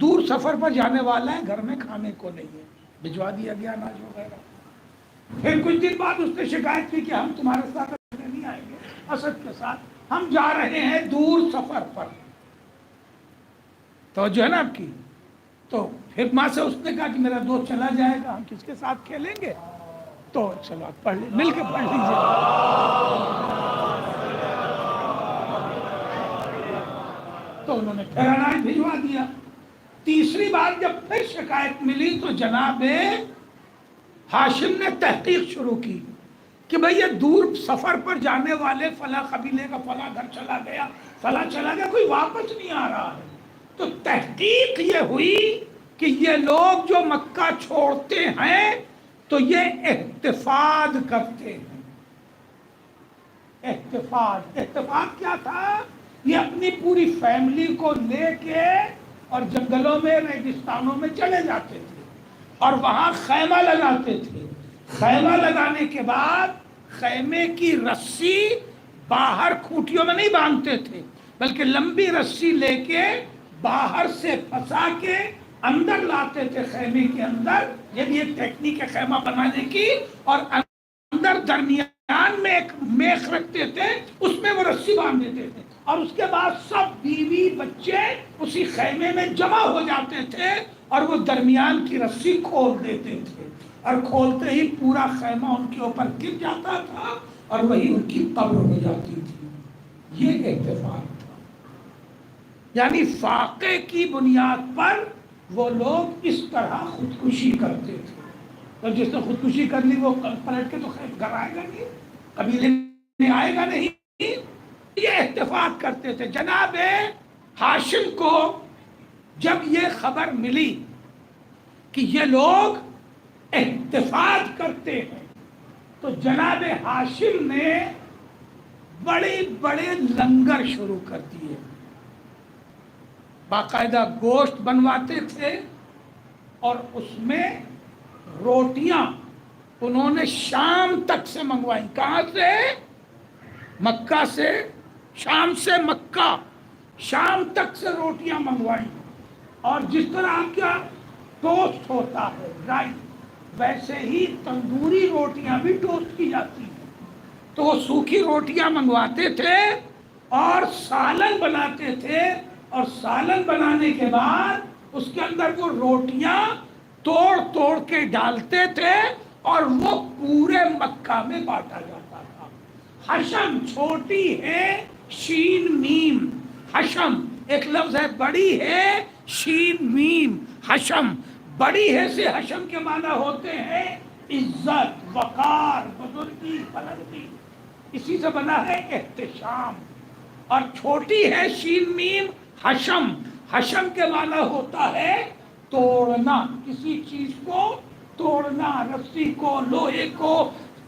دور سفر پر جانے والا ہے، گھر میں کھانے کو نہیں ہے. بھجوا دیا گیا اناج وغیرہ. پھر کچھ دن بعد اس نے شکایت کی کہ ہم تمہارے ساتھ نہیں آئیں گے، اسد کے ساتھ ہم جا رہے ہیں دور سفر پر. تو جو ہے نا آپ کی، تو پھر ماں سے اس نے کہا کہ میرا دوست چلا جائے گا، ہم کس کے ساتھ کھیلیں گے. تو چلو آپ پڑھ لیں، مل کے پڑھ لیجیے. تو انہوں نے پھر اناج بھجوا دیا. تیسری بار جب پھر شکایت ملی تو جناب ہاشم نے تحقیق شروع کی کہ بھئی یہ دور سفر پر جانے والے فلاں قبیلے کا فلاں گھر چلا گیا، فلاں چلا گیا، کوئی واپس نہیں آ رہا ہے. تو تحقیق یہ ہوئی کہ یہ لوگ جو مکہ چھوڑتے ہیں تو یہ احتفاظ کرتے ہیں. احتفاظ کیا تھا؟ یہ اپنی پوری فیملی کو لے کے اور جنگلوں میں ریگستانوں میں چلے جاتے تھے اور وہاں خیمہ لگاتے تھے. خیمہ لگانے کے بعد خیمے کی رسی باہر کھوٹیوں میں نہیں باندھتے تھے، بلکہ لمبی رسی لے کے باہر سے پھنسا کے اندر لاتے تھے خیمے کے اندر. یہ بھی ایک ٹیکنیک ہے خیمہ بنانے کی. اور اندر درمیان میں ایک میخ رکھتے تھے، اس میں وہ رسی باندھ دیتے تھے، اور اس کے بعد سب بیوی بچے اسی خیمے میں جمع ہو جاتے تھے اور وہ درمیان کی رسی کھول دیتے تھے، اور کھولتے ہی پورا خیمہ ان کے اوپر گر جاتا تھا اور وہی ان کی قبر ہو جاتی تھی. یہ اتفاق تھا. یعنی فاقے کی بنیاد پر وہ لوگ اس طرح خودکشی کرتے تھے. تو جس نے خودکشی کر لی وہ پلٹ کے تو خیر گھر آئے گا نہیں، قبیلے آئے گا نہیں، یہ اتفاق کرتے تھے۔ جناب ہاشم کو جب یہ خبر ملی کہ یہ لوگ اتفاق کرتے ہیں تو جناب ہاشم نے بڑے بڑے لنگر شروع کر دیے، باقاعدہ گوشت بنواتے تھے اور اس میں روٹیاں انہوں نے شام تک سے منگوائی۔ کہاں سے؟ مکہ سے، شام سے مکہ، شام تک سے روٹیاں منگوائی۔ اور جس طرح آپ کا ٹوسٹ ہوتا ہے رائٹ، ویسے ہی تندوری روٹیاں بھی ٹوسٹ کی جاتی ہیں۔ تو وہ سوکھی روٹیاں منگواتے تھے اور سالن بناتے تھے، اور سالن بنانے کے بعد اس کے اندر وہ روٹیاں توڑ توڑ کے ڈالتے تھے اور وہ پورے مکہ میں بانٹا جاتا تھا۔ حشم چھوٹی ہے شین میم، حشم ایک لفظ ہے، بڑی ہے شین میم، حشم بڑی ہے سے حشم کے معنی ہوتے ہیں عزت، وقار، بزرگی، بلندی، اسی سے بنا ہے احتشام۔ اور چھوٹی ہے شین میم حشم، حشم کے معنی ہوتا ہے توڑنا، کسی چیز کو توڑنا، رسی کو، لوہے کو،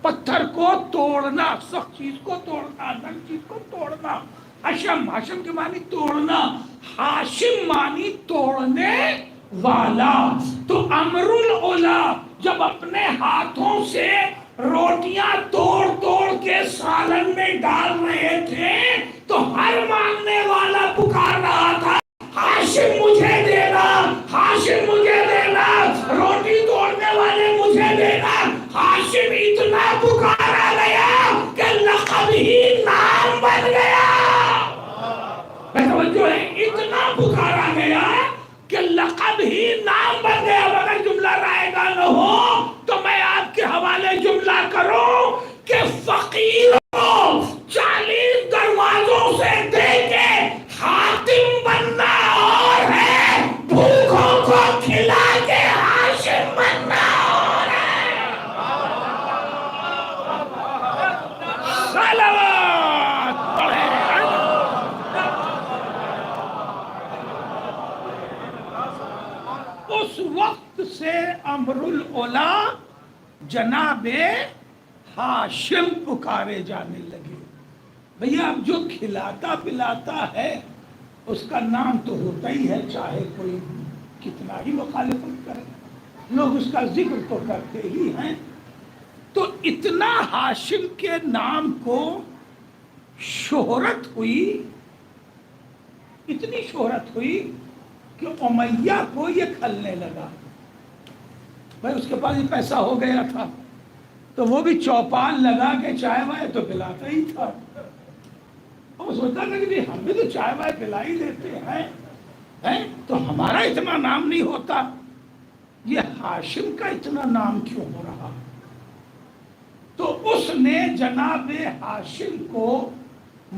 پتھر کو توڑنا، سخت چیز کو توڑنا، نرم چیز کو توڑنا۔ حشم، حشم کے معنی توڑنا، ہاشم معنی توڑنے والا۔ تو امر العلا جب اپنے ہاتھوں سے روٹیاں توڑ توڑ کے سالن میں ڈال رہے تھے تو ہر مانگنے والا پکار رہا تھا ہاشم مجھے دینا، ہاشم مجھے دینا، روٹی توڑنے والے مجھے دینا۔ ہاشم اتنا پکارا گیا کہ لقب ہی نام بن گیا۔ توجہ ہے، اتنا پکارا گیا کہ لقب ہی نام بن گیا۔ اگر جملہ رائے گا نہ ہو تو میں آپ کے حوالے جملہ کروں کہ فقیر کو 40 دروازوں سے دے کے حاتم بننا اور ہے، بھوکوں کو کھلا کے ہاشم بننا اور ہے۔ صلوات پڑھیں۔ اس وقت سے امر العلا جناب ہاشم پکارے جانے لگے۔ بھیا اب جو کھلاتا پلاتا ہے اس کا نام تو ہوتا ہی ہے، چاہے کوئی کتنا ہی مخالفت کرے، لوگ اس کا ذکر تو کرتے ہی ہیں۔ تو اتنا ہاشم کے نام کو شہرت ہوئی، اتنی شہرت ہوئی کہ امیہ کو یہ کھلنے لگا۔ بھائی اس کے پاس یہ پیسہ ہو گیا تھا تو وہ بھی چوپان لگا کے چائے وائے تو پلاتا ہی تھا۔ وہ سوچتا تھا کہ ہم بھی تو چائے وائے پلا ہی دیتے ہیں تو ہمارا اتنا نام نہیں ہوتا، یہ ہاشم کا اتنا نام کیوں ہو رہا؟ تو اس نے جناب ہاشم کو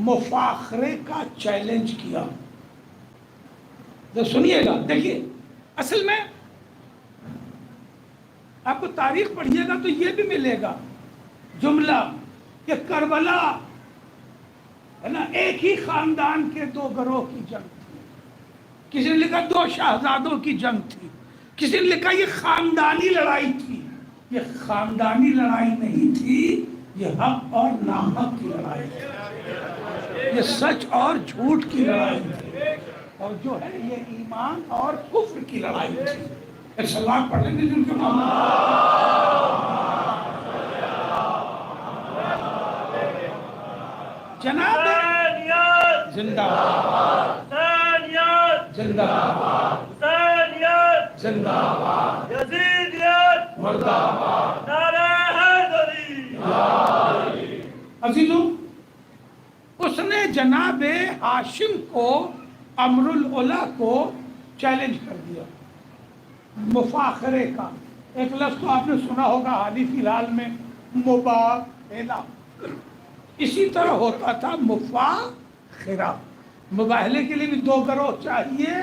مفاخرے کا چیلنج کیا۔ تو سنیے گا، دیکھیے اصل میں آپ کو تاریخ پڑھیے گا تو یہ بھی ملے گا جملہ کہ کربلا ہے نا، ایک ہی خاندان کے دو گروہ کی جنگ تھی۔ کسی نے لکھا 2 شہزادوں کی جنگ تھی، کسی نے لکھا یہ خاندانی لڑائی تھی۔ یہ خاندانی لڑائی نہیں تھی، یہ حق اور ناحق کی لڑائی تھی، یہ سچ اور جھوٹ کی لڑائی تھی، اور جو ہے یہ ایمان اور کفر کی لڑائی تھی۔ ایک سلام پڑھ لیں گے جن کے نام جناب زندہ باد، زندہ باد، زندہ باد، یزیدیت مردہ باد، نعرہ حیدری۔ عزیزو، اس نے جناب ہاشم کو، امر العلا کو چیلنج کر دیا مفاخرے کا۔ ایک لفظ تو آپ نے سنا ہوگا حالی فی الحال میں، مباہلہ۔ اسی طرح ہوتا تھا مفاخرہ، مباہلے کے لیے بھی 2 گروہ چاہیے،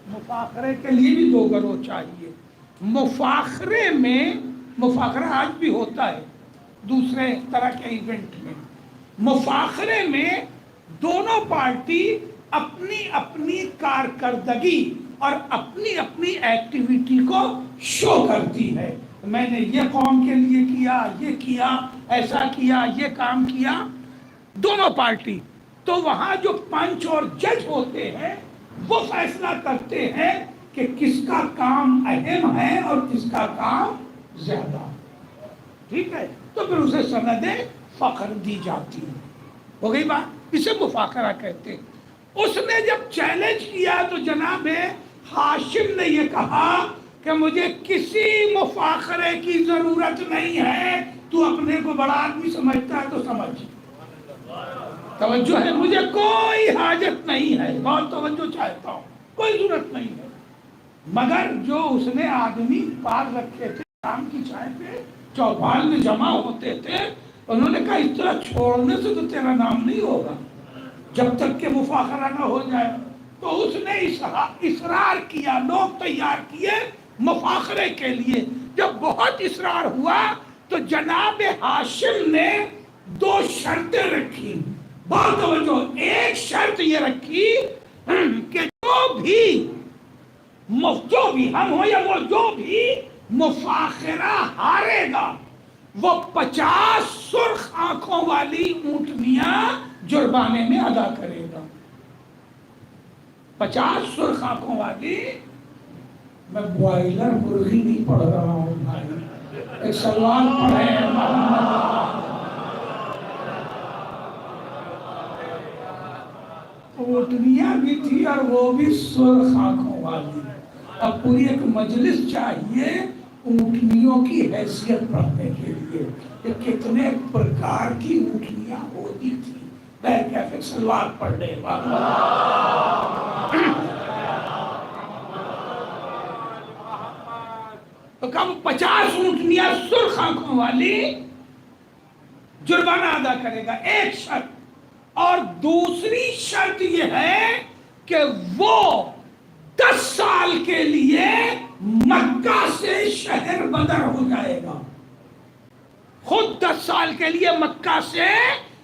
مفاخرے کے لیے بھی 2 گروہ چاہیے۔ مفاخرے میں، مفاخرہ آج بھی ہوتا ہے دوسرے طرح کے ایونٹ میں، مفاخرے میں دونوں پارٹی اپنی اپنی کارکردگی اور اپنی اپنی ایکٹیویٹی کو شو کرتی ہے. میں نے یہ قوم کے لیے کیا، یہ کیا، ایسا کیا، یہ کام کیا، دونوں پارٹی. تو وہاں جو پنچ اور جج ہوتے ہیں وہ فیصلہ کرتے ہیں کہ کس کا کام اہم ہے اور کس کا کام زیادہ. ٹھیک ہے، تو پھر اسے سند فخر دی جاتی ہے. ہو گئی بات، اسے مفاخرہ کہتے ہیں. اس نے جب چیلنج کیا تو جناب ہاشم نے یہ کہا کہ مجھے کسی مفاخرے کی ضرورت نہیں ہے، تو اپنے کو بڑا آدمی سمجھتا ہے تو سمجھ. توجہ ہے، مجھے کوئی حاجت نہیں ہے، بہت توجہ چاہتا ہوں، کوئی ضرورت نہیں ہے. مگر جو اس نے آدمی پال رکھے تھے شام کی چائے پہ چوپال میں جمع ہوتے تھے، انہوں نے کہا اس طرح چھوڑنے سے تو تیرا نام نہیں ہوگا جب تک کہ مفاخرہ نہ ہو جائے. تو اس نے اصرار کیا، لوگ تیار کیے مفاخرے کے لیے. جب بہت اصرار ہوا تو جناب ہاشم نے 2 شرطیں رکھی. بہت توجہ. ایک شرط یہ رکھی کہ جو بھی ہم ہو یا وہ جو بھی مفاخرہ ہارے گا وہ 50 سرخ آنکھوں والی اونٹنیاں جرمانے میں ادا کرے گا. 50 سرخ آنکھوں والی. میں بوائلر مرغی نہیں پڑھ رہا ہوں بھائی، ایک سوال پڑھے. اونٹنیاں بھی تھی اور وہ بھی سرخ آنکھوں والی. اب پوری ایک مجلس چاہیے اونٹنیوں کی حیثیت پڑھنے کے لیے کہ کتنے پرکار کی اونٹنیاں ہوتی تھی. کیفے سلوار پڑھنے تو کم 50 اونٹنیاں سرخ آنکھوں والی جرمانہ ادا کرے گا. ایک شرط. اور دوسری شرط یہ ہے کہ وہ 10 سال کے لیے مکہ سے شہر بدر ہو جائے گا. خود 10 سال کے لیے مکہ سے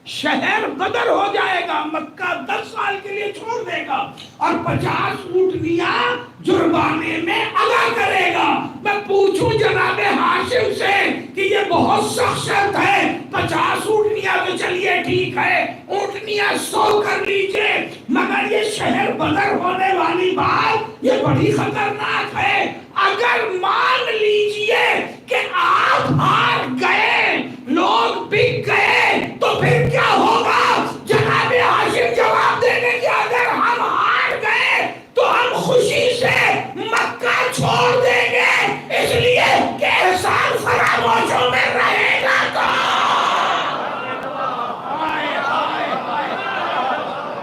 شہر بدر ہو جائے گا. مکہ 10 سال کے لیے چھوڑ دے گا اور 50 اونٹنیاں جرمانے میں ادا کرے گا. میں پوچھوں جناب ہاشم سے کہ یہ بہت سخت شرط ہے. 50 اونٹنیاں تو چلیے ٹھیک ہے، اونٹنیاں 100 کر لیجئے، مگر یہ شہر بدر ہونے والی بات یہ بڑی خطرناک ہے. اگر مان لیجئے کہ آپ ہار گئے، لوگ بک گئے، تو پھر کیا ہوگا؟ جناب ہاشم جواب دیں گے کہ اگر ہم ہار گئے تو ہم خوشی سے مکہ چھوڑ دیں گے، اس لیے کہ احسان فراموشوں میں رہے گا.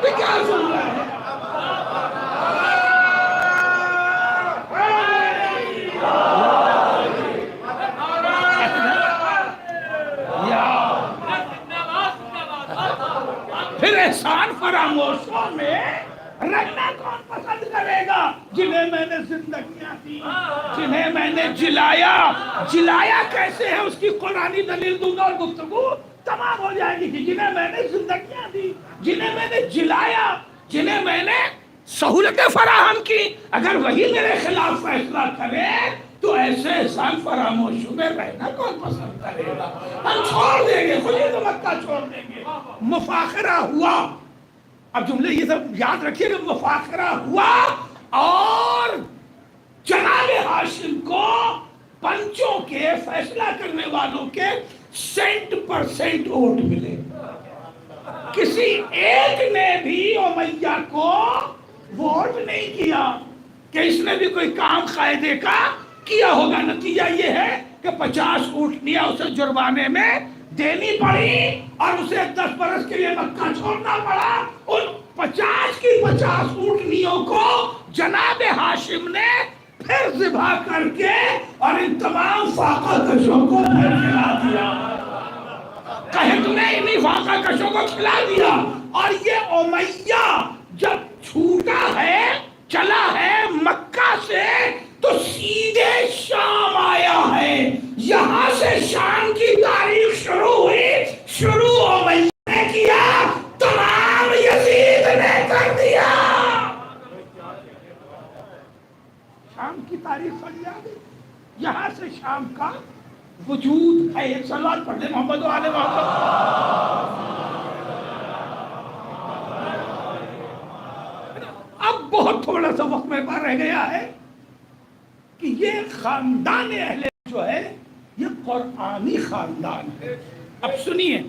تو کیا سن رہا ہے؟ پھر احسان فراموشوں میں رہنا کون پسند کرے گا؟ جنہیں میں نے زندگیاں دی، جنہیں میں نے جلایا. جلایا کیسے ہے اس کی قرآنی دلیل دوں گا اور گفتگو تمام ہو جائے گی. کہ جنہیں میں نے زندگیاں دی، جنہیں میں نے جلایا، جنہیں میں نے سہولتیں فراہم کی، اگر وہی میرے خلاف فیصلہ کرے تو ایسے احسان فراموشوں میں رہنا کون پسند کرے گا؟ ہم چھوڑ دیں گے، خود ہی تو مکہ چھوڑ دیں گے. مفاخرہ ہوا. اب جملے یہ سب یاد رکھیے کہ مفاخرہ ہوا اور جناب ہاشم کو پنچوں کے، فیصلہ کرنے والوں کے 100% ووٹ ملے. کسی ایک نے بھی امیہ کو ووٹ نہیں کیا کہ اس نے بھی کوئی کام قاعدے کا کیا ہوگا. نتیجہ یہ ہے کہ 50 اونٹنیاں اسے جرمانے میں دینی پڑی اور اسے 10 برس کے لیے مکہ چھوڑنا پڑا. ان 50 کی 50 اونٹنیوں کو جناب ہاشم نے پھر ذبح کر کے اور ان تمام فاقہ کشوں کو کھلا دیا. قحط نے انہی فاقہ کشوں کو کھلا دیا. اور یہ امیہ جب چھوٹا ہے، چلا ہے مکہ سے، تو سیدھے شام آیا ہے. یہاں سے شام کی تاریخ شروع ہوئی. شروع امیہ نے کیا تاریخ پڑھ جائے گی. یہاں سے شام کا وجود ہے. ایک سلوات پڑھ لیں محمد و آل محمد. اب بہت تھوڑا سا وقت میرے پاس رہ گیا ہے کہ یہ خاندان اہل جو ہے یہ قرآنی خاندان ہے. اب سنیے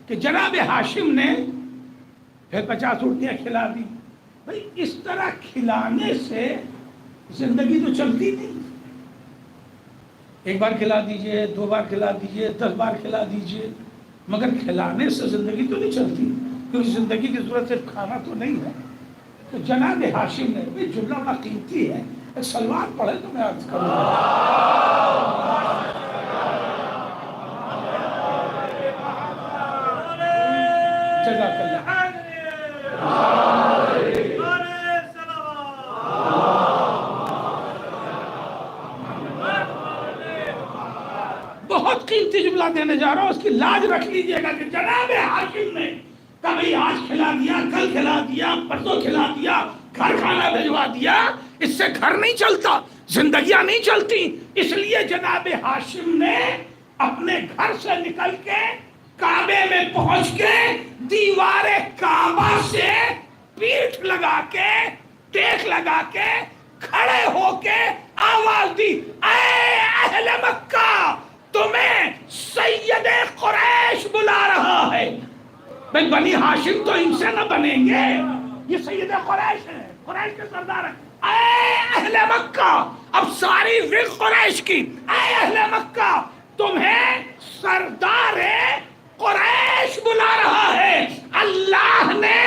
کہ جناب ہاشم نے پھر 50 روٹیاں کھلا دی. بھئی اس طرح کھلانے سے زندگی تو چلتی نہیں. ایک بار کھلا دیجئے، 2 بار کھلا دیجئے، 10 بار کھلا دیجئے، مگر کھلانے سے زندگی تو نہیں چلتی، کیونکہ زندگی کی ضرورت صرف کھانا تو نہیں ہے. تو جناب ہاشم نے بھی جملہ بڑا قیمتی ہے، ایک سلوات پڑھے تو میں عرض کروں گا. جزاک اللہ. بہت قیمتی جملہ دینے جا رہا ہوں، اس کی لاج رکھ لیجئے گا کہ جناب ہاشم نے کبھی آج کھلا دیا، کل کھلا دیا، پرسوں کھلا دیا، گھر کھانا بھجوا دیا. اس سے گھر نہیں چلتا، زندگیاں نہیں چلتی. اس لیے جناب ہاشم نے اپنے گھر سے نکل کے کعبے میں پہنچ کے دیوار کعبہ سے پیٹھ لگا کے، ٹیک لگا کے، کھڑے ہو کے آواز دی، اے اہل مکہ، تمہیں سید قریش بلا رہا ہے. بھئی بنی ہاشم تو ان سے نہ بنیں گے، یہ سید قریش ہیں، قریش کے سردار ہیں. اے اہل مکہ، اب ساری فکر قریش کی، اے اہل مکہ، تمہیں سردار قریش بلا رہا ہے. اللہ نے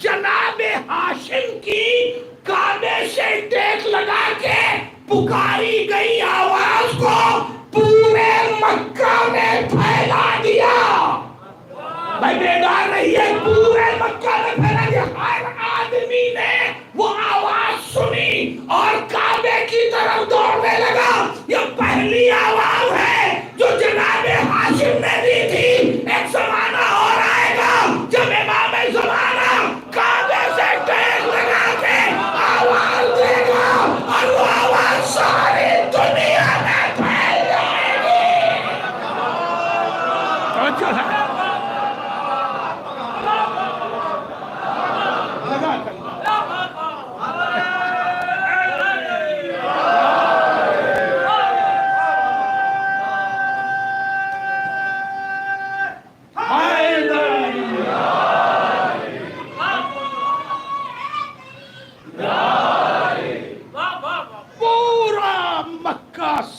جناب ہاشم کی کعبے سے ٹیک لگا کے پکاری گئی آواز کو پورے مکہ میں پھیلا دیا. بھائی بیدار رہیے، پورے مکہ میں پھیلا دیا. ہر آدمی نے وہ آواز سنی اور کعبے کی طرف دوڑنے لگا. یہ پہلی آواز ہے جو جناب ہاشم نے دی تھی. ایک زمانہ اور آئے گا جب امام زمانہ کعبے سے ٹیک لگا کے آواز دے گا اور وہ آواز ساری دنیا میں پھیل جائے گی. توجہ ہے.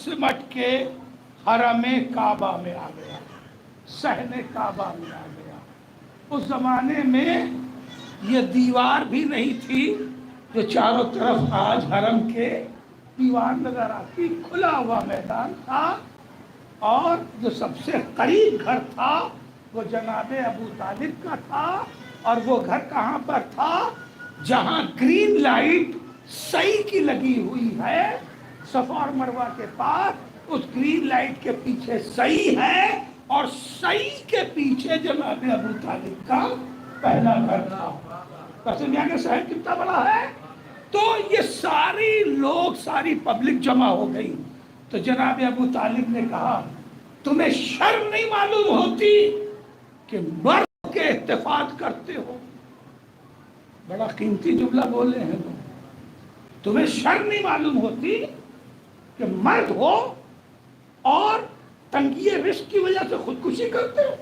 سمٹ کے حرم کعبہ میں آ گیا، صحن کعبہ میں آ گیا. اس زمانے میں یہ دیوار بھی نہیں تھی جو چاروں طرف آج حرم کے دیوار نظر آتی. کھلا ہوا میدان تھا اور جو سب سے قریب گھر تھا وہ جناب ابو طالب کا تھا. اور وہ گھر کہاں پر تھا؟ جہاں گرین لائٹ صحیح کی لگی ہوئی ہے صفا اور مروہ کے پاس. اس گرین لائٹ کے پیچھے صحیح ہے اور صحیح کے پیچھے جناب ابو طالب کا پہلا گھر تھا. قسم یا کہ شہر کتنا بڑا ہے. تو یہ ساری لوگ، ساری پبلک جمع ہو گئی. تو جناب ابو طالب نے کہا تمہیں شرم نہیں معلوم ہوتی کہ مرد کے اتفاق کرتے ہو؟ بڑا قیمتی جملہ بولے ہیں وہ. تمہیں شرم نہیں معلوم ہوتی کہ مرد ہو اور تنگی رزق کی وجہ سے خودکشی کرتے ہو؟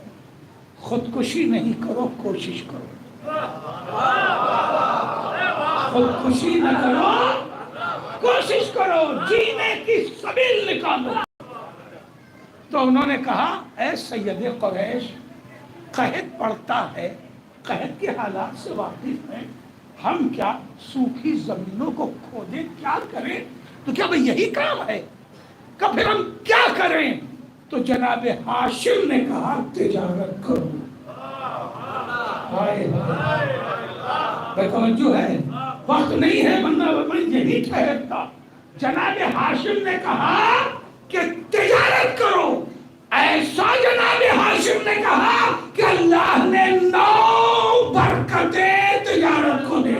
خودکشی نہیں کرو، کوشش کرو. خودکشی نہ کرو، کوشش کرو، جینے کی سبیل نکالو. تو انہوں نے کہا اے سید قریش، قحط پڑتا ہے، قحط کے حالات سے واقف ہیں، ہم کیا سوکھی زمینوں کو کھودیں، کیا کریں؟ تو کیا بھئی یہی کام ہے؟ کہ پھر ہم کیا کریں؟ تو جناب ہاشم نے کہا تجارت کرو. توجہ ہے، وقت نہیں ہے ورنہ میں یہی ٹھہرتا. جناب ہاشم نے کہا کہ تجارت کرو. ایسا جناب ہاشم نے کہا کہ اللہ نے 9 برکتیں تجارت کو دے.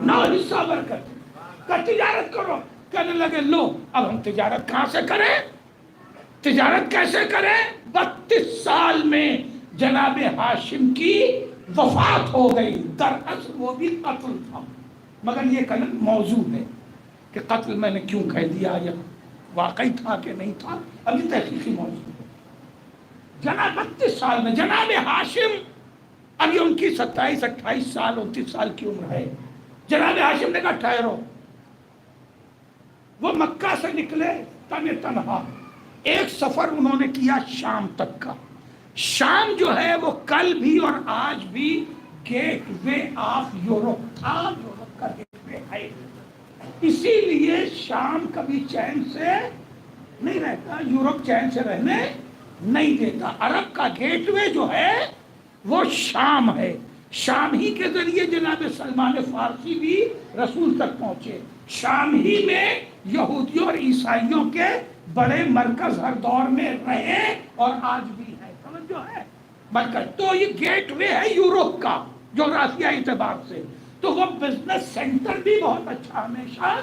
9 حصہ برکت. کہ تجارت کرو. کہنے لگے لو اب ہم تجارت کہاں سے کریں, تجارت کیسے کریں. 32 سال میں جناب ہاشم کی وفات ہو گئی. دراصل وہ بھی قتل تھا, مگر یہ کل موضوع ہے کہ قتل میں نے کیوں کہہ دیا یا واقعی تھا کہ نہیں تھا, ابھی تحقیقی موضوع ہے. جناب 32 سال میں جناب ہاشم, ابھی ان کی 27 28 سال 29 سال کی عمر ہے. جناب ہاشم نے کہا ٹھہرو. وہ مکہ سے نکلے تنہا. ایک سفر انہوں نے کیا شام تک کا. شام جو ہے وہ کل بھی اور آج بھی گیٹ وے آف یورپ تھا, یورپ کا گیٹ وے ہے. اسی لیے شام کبھی چین سے نہیں رہتا, یورپ چین سے رہنے نہیں دیتا. عرب کا گیٹ وے جو ہے وہ شام ہے. شام ہی کے ذریعے جناب سلمان فارسی بھی رسول تک پہنچے. شام ہی میں یہودیوں اور عیسائیوں کے بڑے مرکز ہر دور میں رہے اور آج بھی ہے. سمجھو ہے مرکز. تو یہ گیٹ وے ہے یورپ کا جغرافیائی اعتبار سے. تو وہ بزنس سینٹر بھی بہت اچھا ہمیشہ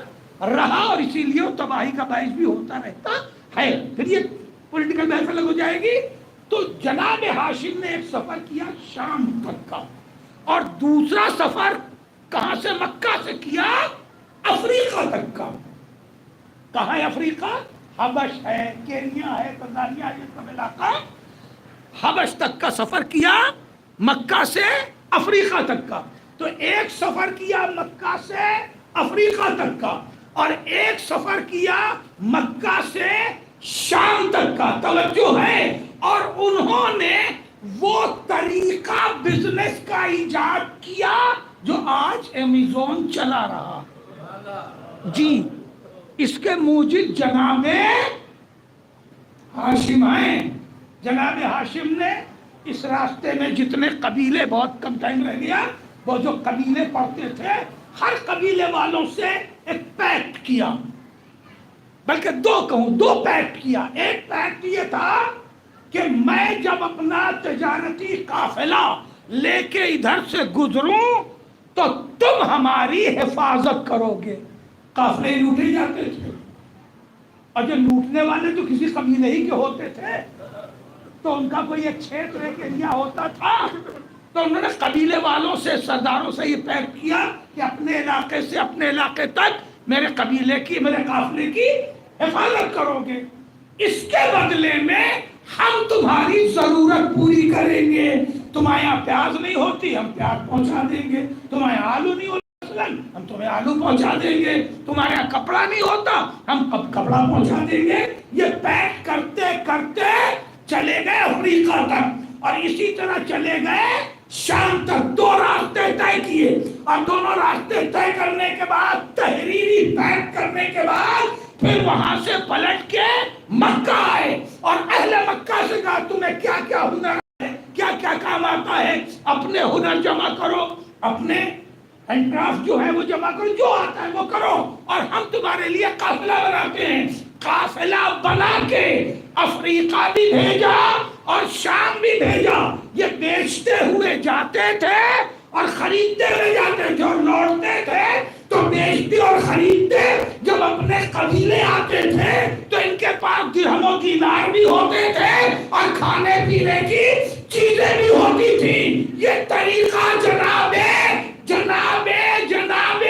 رہا اور اسی لیے وہ تباہی کا باعث بھی ہوتا رہتا ہے. پھر یہ پولیٹیکل بحث الگ ہو جائے گی. تو جناب ہاشم نے ایک سفر کیا شام تک کا, اور دوسرا سفر کہاں سے مکہ سے کیا, افریقہ تک کا. کہاں ہے افریقہ؟ حبش ہے, کینیا ہے, تنزانیہ, یہ سب علاقہ حبش تک کا سفر کیا, مکہ سے افریقہ تک کا. تو ایک سفر کیا مکہ سے افریقہ تک کا, اور ایک سفر کیا مکہ سے شام تک کا. توجہ ہے. اور انہوں نے وہ طریقہ بزنس کا ایجاد کیا جو آج امیزون چلا رہا. جی, اس کے موجد جناب ہاشم ہیں. جناب ہاشم نے اس راستے میں جتنے قبیلے, بہت کم ٹائم رہ گیا, وہ جو قبیلے پڑتے تھے ہر قبیلے والوں سے ایک پیکٹ کیا, بلکہ دو پیکٹ کیا. ایک پیکٹ یہ تھا کہ میں جب اپنا تجارتی قافلہ لے کے ادھر سے گزروں تو تم ہماری حفاظت کرو گے. قافلے لوٹے جاتے تھے, اور جو لوٹنے والے تو کسی قبیلے ہی کے ہوتے تھے, تو ان کا کوئی ایک چھیتر ایک ایریا ہوتا تھا. تو انہوں نے قبیلے والوں سے, سرداروں سے یہ پیکٹ کیا کہ اپنے علاقے سے اپنے علاقے تک میرے قبیلے کی, میرے قافلے کی حفاظت کرو گے. اس کے بدلے میں ہم تمہاری ضرورت پوری کریں گے. تمہارے یہاں پیاز نہیں ہوتی, ہم پیاز پہنچا دیں گے. تمہارے یہاں آلو نہیں ہوتا, ہم تمہیں آلو پہنچا دیں گے. تمہارے یہاں کپڑا نہیں ہوتا, ہم کپڑا پہنچا دیں گے. یہ پیک کرتے کرتے چلے گئے افریقہ تک, اور اسی طرح چلے گئے شام تک. 2 راستے طے کیے, اور دونوں راستے طے کرنے کے بعد, تحریری پیک کرنے کے بعد, پھر وہاں سے پلٹ کے مکہ آئے. اور اہل مکہ سے کہا تمہیں کیا کیا ہنر ہے, کیا کیا کام آتا ہے, اپنے ہنر جمع کرو, اپنے ہینڈکرافٹ جو ہے وہ جمع کرو, جو آتا ہے وہ کرو, اور ہم تمہارے لیے قافلہ بناتے ہیں. قافلہ بنا کے افریقہ بھی بھیجا اور شام بھی بھیجا. یہ بیچتے ہوئے جاتے تھے اور خریدتے ہوئے جاتے تھے, اور لوٹتے تھے تو بیچتے اور خریدتے. جب اپنے قبیلے آتے تھے تو ان کے پاس درہم و دینار بھی ہوتے تھے اور کھانے پینے کی چیزیں بھی ہوتی تھی. یہ طریقہ جناب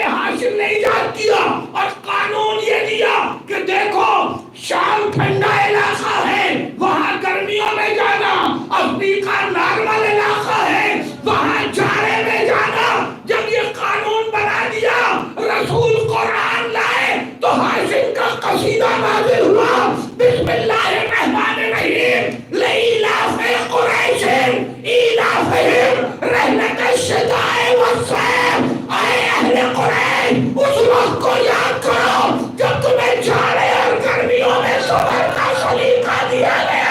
ہاشم نے ایجاد کیا, اور قانون یہ دیا کہ دیکھو شام ٹھنڈا علاقہ ہے, وہاں گرمیوں میں جانا, افریقہ نارمل علاقہ ہے, وہاں جاڑے میں جانا. جب یہ قانون بنا دیا, رسول قرآن لائے تو ہاشم کا قصیدہ نازل ہوا, بسم اللہ الرحمن الرحیم, لإیلاف قریش ایلافہم رحلۃ الشتاء والصیف. اے اہل قریش, اس وقت کو یاد کرو جب تمہیں جاڑے اور گرمیوں میں صبر کا سلیقہ دیا گیا.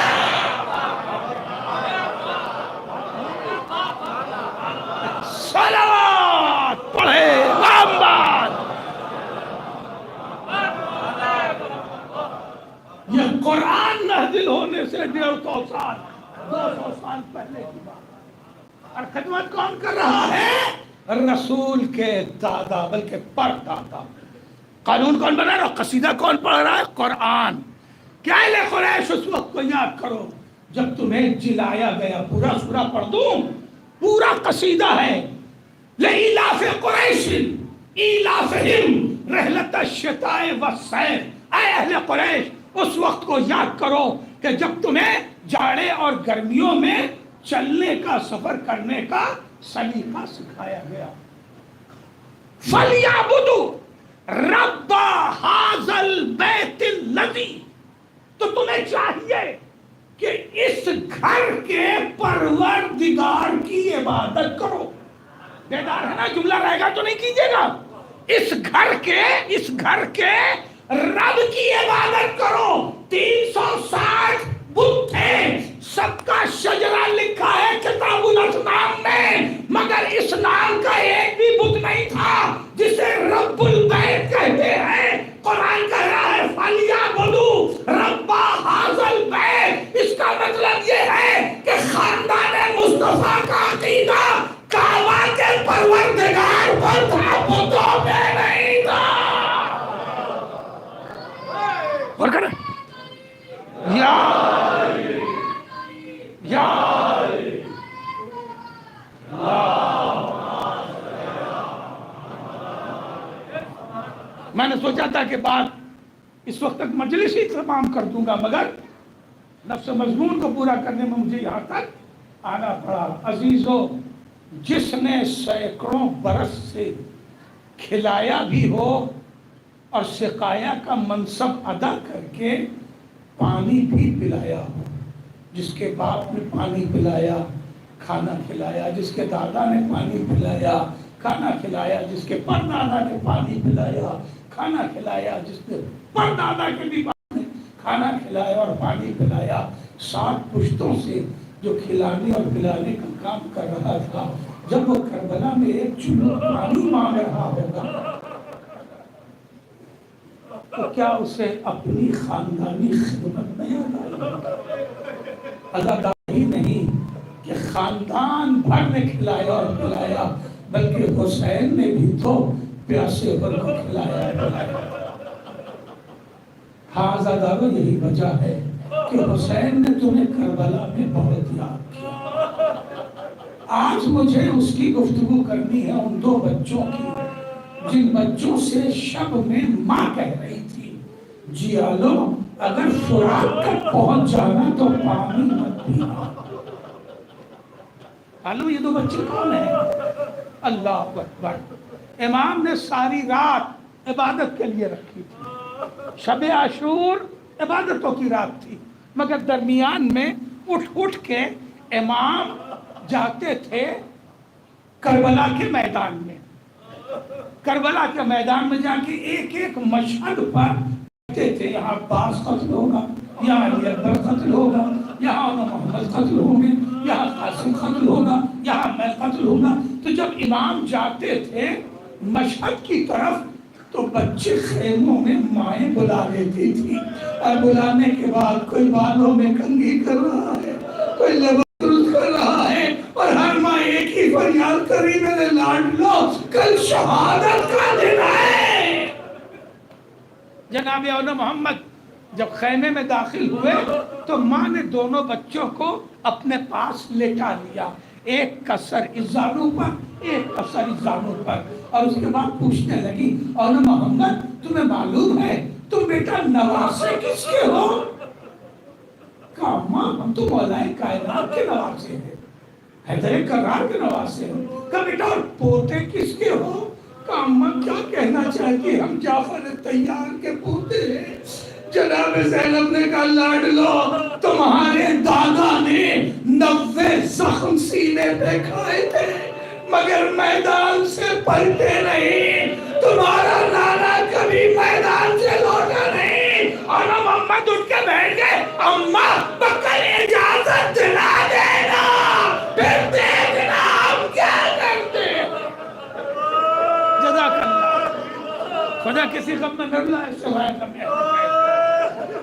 صلوات پڑھے محمد. یہ قرآن نازل ہونے سے 150 سال 200 سال پہلے کی بات, اور خدمت کون کر رہا ہے؟ رسول کے دادا, بلکہ پر دادا قانون کون بنا رہا؟ قصیدہ کون پڑھ رہا ہے؟ قرآن. کیا اہل قریش اس وقت کو یاد کرو جب تمہیں جلایا گیا. پورا سورہ پڑھ دوں؟ پورا قصیدہ ہے. لإلاف قریش ایلافہم رحلۃ الشتاء والصیف. اے اہل قریش اس وقت کو یاد کرو کہ جب تمہیں جاڑے اور گرمیوں میں چلنے کا، سفر کرنے کا سلیقہ سکھایا گیا. فَلْيَعْبُدُوا رَبَّ هَذَا الْبَيْتِ الَّذِي. تو تمہیں چاہیے کہ اس گھر کے پروردگار کی عبادت کرو. بیدار ہے نا؟ جملہ رہے گا تو نہیں کیجیے گا. اس گھر کے رب کی عبادت کرو. 360 بت تھے، سب کا شجرہ لکھا ہے کتاب الاصنام میں، مگر اس نام کا ایک بھی بت نہیں تھا جسے رب البیت کہتے ہیں. قرآن کہہ رہا ہے فَلْيَعْبُدُوا رَبَّ هَذَا الْبَيْتِ. اس کا مطلب یہ ہے کہ خاندان مصطفیٰ کا عقیدہ کعبہ کے پروردگار پر تھا، بتوں میں نہیں تھا. اور کریں میں نے سوچا تھا کہ بات اس وقت تک مجلس ہی تمام کر دوں گا، مگر نفس مضمون کو پورا کرنے میں مجھے یہاں تک آنا پڑا. عزیزو، جس نے سینکڑوں برس سے کھلایا بھی ہو اور سقایا کا منصب ادا کر کے پانی بھی پلایا ہو، جس کے باپ نے پانی پلایا، کھانا کھلایا، جس کے دادا نے پانی پلایا، کھانا کھلایا، جس کے پردادا نے پانی پلایا، کھانا کھلایا، جس کے پردادا کے بھی باپ نے کھانا کھلایا اور پانی پلایا. 7 پشتوں سے جو کھلانے اور پلانے کا کام کر رہا تھا، جب وہ کربلا میں ایک چلو پانی مانگ رہا ہوگا تو کیا اسے اپنی خاندانی خدمت نہیں اداکاری نہیں کہ خاندان بھر نے کھلایا اور پلایا، بلکہ حسین نے بھی تو پیاسے پر کو کھلایا اور پلایا. ہاں زادارو، یہی وجہ ہے کہ حسین نے تمہیں کربلا میں بہت یاد کیا. آج مجھے اس کی گفتگو کرنی ہے، ان 2 بچوں کی جن بچوں سے شب میں ماں کہہ رہی تھی جیالو اگر فراق تک پہنچ جانا تو پانی مت پینا. معلوم یہ 2 بچے کون ہیں؟ اللہ اکبر. امام نے ساری رات عبادت کے لیے رکھی تھی. شب عاشور عبادتوں کی رات تھی، مگر درمیان میں اٹھ کے امام جاتے تھے کربلا کے میدان میں. کربلا کے میدان میں جا کے ایک ایک مشہد پر کہتے تھے یہاں عباس قتل ہوگا، یہاں علی اکبر قتل ہوگا، یہاں محمد قتل ہوں گے، یہاں قاسم قتل ہوگا، یہاں میں قتل ہوگا. تو جب امام جاتے تھے مشہد کی طرف تو بچے خیموں میں مائیں بلا لیتی تھی، اور بلانے کے بعد کوئی بالوں میں کنگھی کر رہا ہے، کوئی لباس درست کر رہا ہے، اور ہر ماں ایک ہی فریاد کری میرے لاڈلو کل شہادت کا دن ہے. جناب اولا محمد جب خیمے میں داخل ہوئے تو ماں نے دونوں بچوں کو اپنے پاس لٹا لیا، ایک کا سر اس زانو پر، ایک کا سر اس زانو پر، اور اس کے بعد پوچھنے لگی اولا محمد تمہیں معلوم ہے تم بیٹا نواسے کس کے ہو؟ کہا ماں ہم تو مولا کائنات کے نواسے ہیں، حیدر کرار کے نواسے ہیں. کہا بیٹا اور پوتے کس کے ہو؟ کہا اماں کیا کہنا چاہتی ہم جعفر طیار کے پوتے ہیں. جناب زینب نے کہا لاڈلو تمہارے دادا نے 90 زخم سینے پہ کھائے تھے مگر میدان سے پلٹے نہیں، تمہارا نانا کبھی میدان سے لوٹا نہیں. اور محمد اٹھ کے بیٹھ گئے، اماں بکر اجازت دلا دینا پھر دیکھنا ہم کیا کرتے. جزاک اللہ. خدا کسی غم میں نہ لائے سوائے غم میں.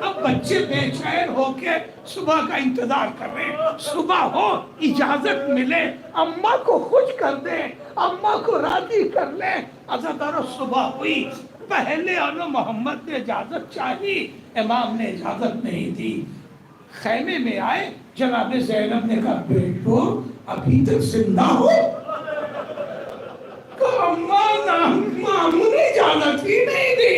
اب بچے بے چین ہو کے صبح کا انتظار کر رہے ہیں، صبح ہو اجازت ملے اماں کو خوش کر دیں، اماں کو راضی کر لیں. عزادارو صبح ہوئی، پہلے آنا محمد نے اجازت چاہی، امام نے اجازت نہیں دی. خیمے میں آئے، جناب زینب نے کہا بیٹو ابھی تک زندہ ہو؟ ماموں نے اجازت ہی نہیں دی.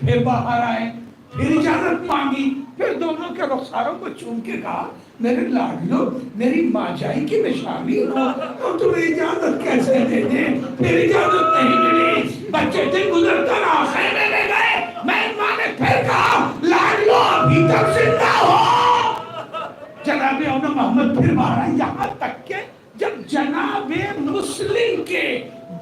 پھر باہر آئے، پھر اجازت مانگی، پھر دونوں کے رخساروں کو چوم کے کہا میرے لاڈلو میری ماں جائی کی نشانی ہو، اور تمہیں اجازت کیسے دے دیں؟ پھر اجازت نہیں ملی. بچے دن گزرتا رہا، خیمے میں گئے، میں ماں نے پھر کہا لاڈلو ابھی تک زندہ ہو. جناب اونا محمد پھر باہر آئے، یہاں تک کہ جب جناب مسلم کے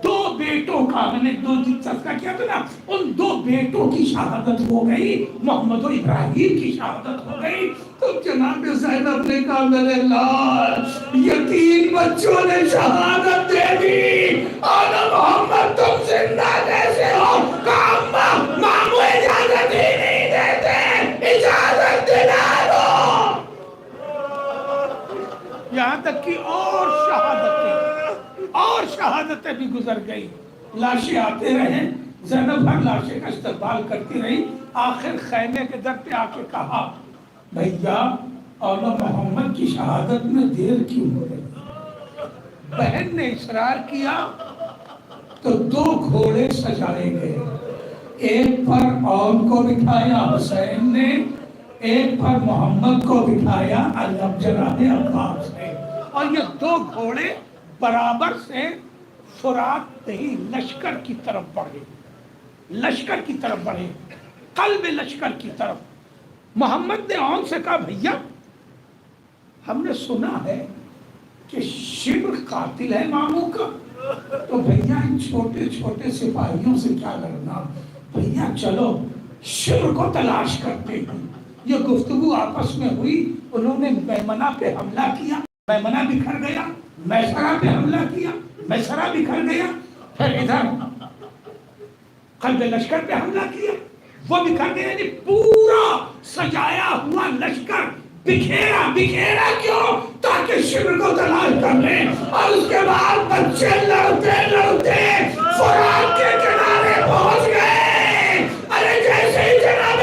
دو بیٹوں کا، میں نے دو تذکرہ کیا تھا نا، ان دو بیٹوں کی شہادت ہو گئی، محمد و ابراہیم کی شہادت ہو گئی، تو جناب زینب نے کہا میرے لال یتیم بچوں نے شہادت دے دی اور محمد تم زندہ کیسے ہو؟ کہا ماموں اجازت ہی نہیں دیتے، اجازت دلا دو. یہاں تک کہ اور شہادتیں بھی گزر گئی. لاشیں آتے رہے، زینب ہر لاشیں کا استقبال کرتی رہی. آخر خیمے کے در پہ آ کے کہا بھیا اولا محمد کی شہادت میں دیر کیوں ہو رہی؟ بہن نے اصرار کیا تو دو گھوڑے سجائے گئے، ایک پر اون کو بٹھایا حسین نے، ایک پر محمد کو بٹھایا جناب عباس نے. اور یہ دو گھوڑے برابر سے فرات نہیں لشکر کی طرف بڑھے، لشکر کی طرف بڑھے، قلب لشکر کی طرف. محمد نے اون سے کہا بھیا ہم نے سنا ہے کہ شبر قاتل ہے ماموں کا، تو بھیا ان چھوٹے چھوٹے سپاہیوں سے کیا لڑنا، بھیا چلو شبر کو تلاش کرتے ہیں. یہ گفتگو آپس میں ہوئی، انہوں نے میمنہ پہ حملہ کیا، میمنہ بکھر گیا، میسرہ پہ حملہ کیا، میسرہ بکھر گیا، پھر ادھر قلب لشکر پہ حملہ کیا، وہ بکھر گیا. یعنی پورا سجایا ہوا لشکر بکھیرا کیوں؟ تاکہ شبر کو تلاش کر لیں. اور اس کے بعد بچے لڑتے فرات کے کنارے پہنچ گئے. ارے جیسے ہی جناب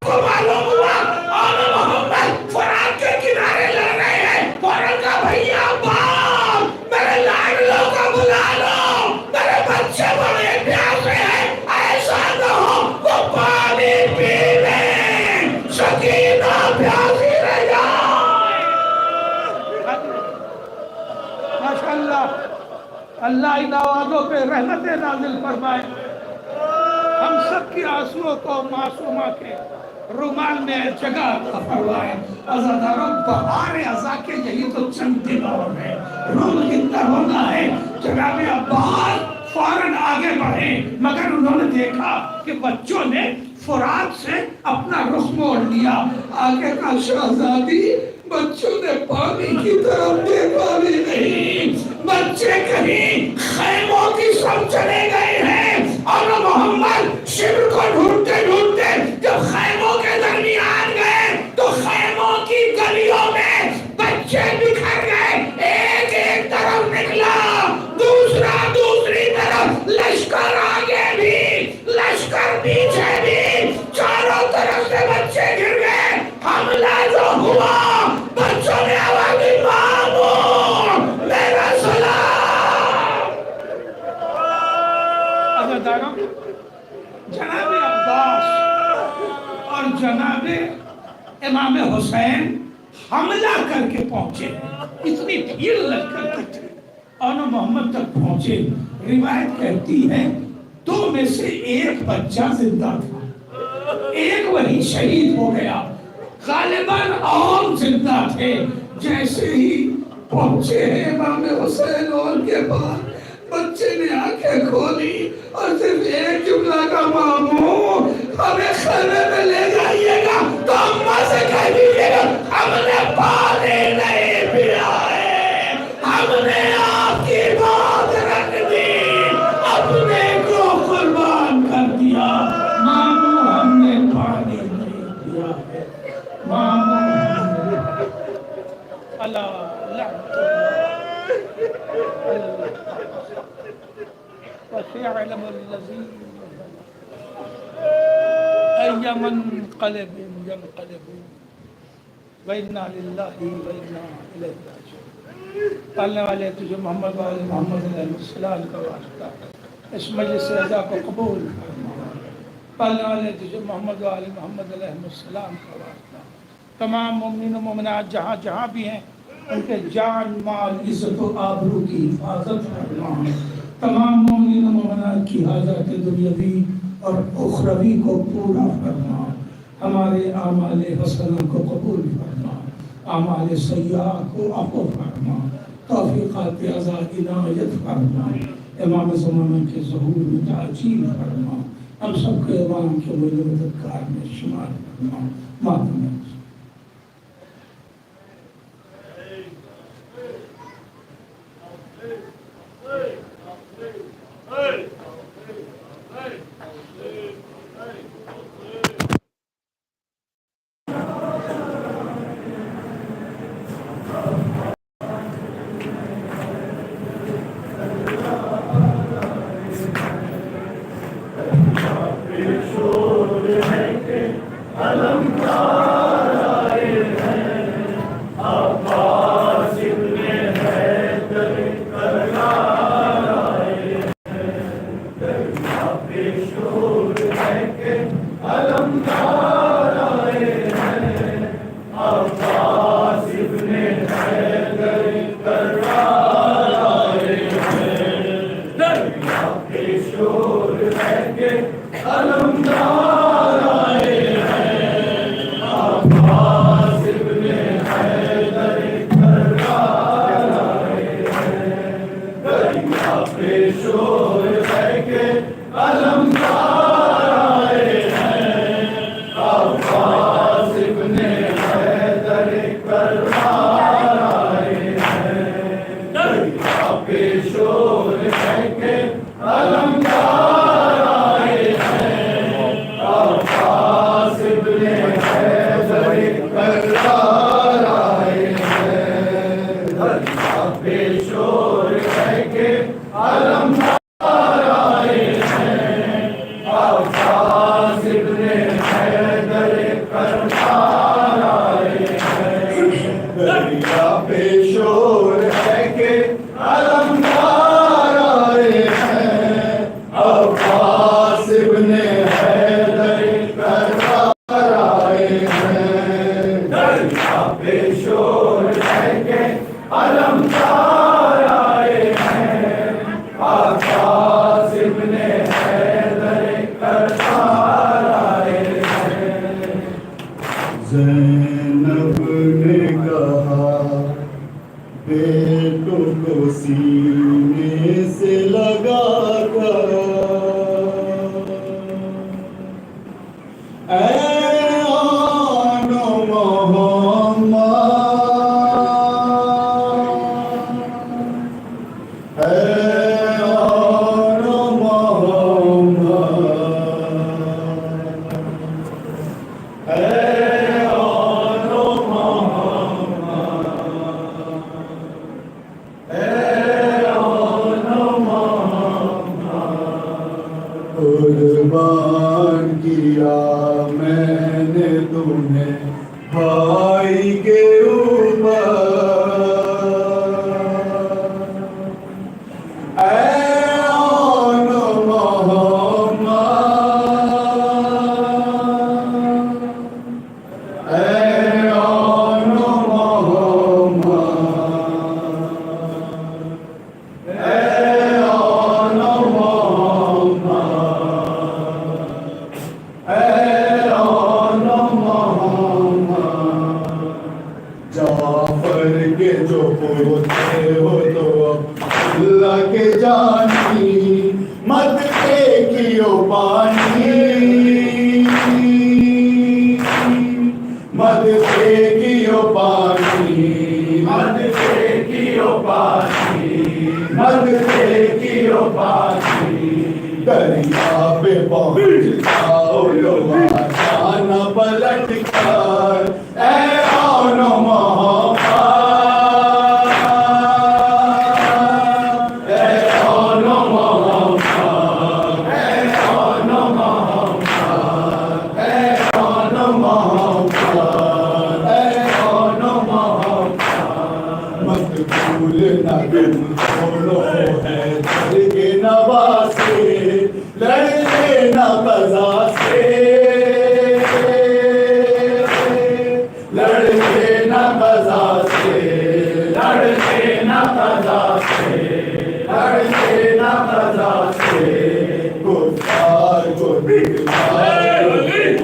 کو معلوم ہوا اور محمد فرات کے کنارے لڑ رہے ہیں، فوراً کا بھیا باپ میرے لاڈلوں کو بلا لو، میرے بچے بڑے پیاسے ہیں، ایسا نہ ہو وہ پانی پی لیں، سکینہ پیاسی رہ جائے. ماشاءاللہ اللہ ان آوازوں پہ رحمت نازل فرمائے. ہم سب کی آنسوؤں کو معصومہ کے رومال میں جگہ عطا فرمائے. عزاداروں بہار عزا کے یہی تو چند دن اور ہیں، روم زندہ ہونا ہے. جناب عباس فوراً آگے بڑھے، مگر انہوں نے دیکھا کہ بچوں نے فرات سے اپنا رخ موڑ لیا. آگے کا شہزادی بچوں نے پانی کی طرف دیکھا بھی نہیں، بچے کہیں خیموں کی سب چلے گئے ہیں. اور محمد شبر کو ڈھونڈتے ڈھونڈتے جب خیموں کے درمیان گئے تو خیموں کی گلیوں میں بچے بکھر گئے. ایک طرف نکلا، دوسرا دوسری طرف، لشکر آگے بھی لشکر پیچھے بھی، چاروں طرف سے بچے گر گئے. حملہ جو ہوا بچوں نے آواز دی ماموں میرا سلام. عزاداروں جناب عباس اور جناب امام حسین حملہ کر کے پہنچے، اتنی بھیڑ لشکر کی تھی اور محمد تک پہنچے. روایت کہتی ہے دو میں سے ایک بچہ زندہ تھا، ایک وہی شہید ہو گیا، غالباً اور زندہ تھے. جیسے ہی پہنچے امام حسین اور کے بعد بچے نے آنکھیں کھولی اور صرف ایک جملہ کا ماموں ہمیں خیمے میں لے جائیے گا. تو اماں سے کہہ دیجیے گا ہم نے پانی نہیں پیا ہے، ہم نے آپ کی بات رکھ دی، اپنے کو قربان کر دیا. ماموں ہم نے پانی نہیں پیا ہے، ماموں اللہ لعنت وسيعلم الذين على منقلب ينقلبون وإنا لله وإنا إليه راجعون. پالنے والے تجھے محمد والے محمد علیہ السلام کا واسطہ اس مجلس رضا کو قبول فرما. پالنے والے تجھے محمد والے محمد علیہ السلام کا واسطہ تمام مومنین و مومنات جہاں جہاں بھی ہیں ان کے جان مال عزت و آبرو کی حفاظت فرما. تمام مومنین و مومنات کی حاجات دنیاوی اور اخروی کو پورا فرما. ہمارے اعمال حسنہ کو قبول فرما. اعمال سیئہ کو عفو فرما. توفیقات عزا عنایت فرما. امام زمانہ کے ظہور میں تعجیل فرما. ہم سب کے امام کے مددگار میں شمار فرما. ماتم زینب نے کہا بیٹوں کو سینے سے لگا کر اے آن محمد اے آن محمد اے قربان کیا میں نے تمہیں بھائی کے اوپر اے آن محمد اے آن محمد اے آن جعفر کے جو پوتے ہو تو اللہ کے جانی مت دیکھیو پانی مت دیکھیو پانی مت دیکھیو پانی مت دیکھیو پانی دریا پہ پہنچ جاؤ لوگا جانا پلٹ کر اے آن محمد اے آن محمد اے آن محمد اے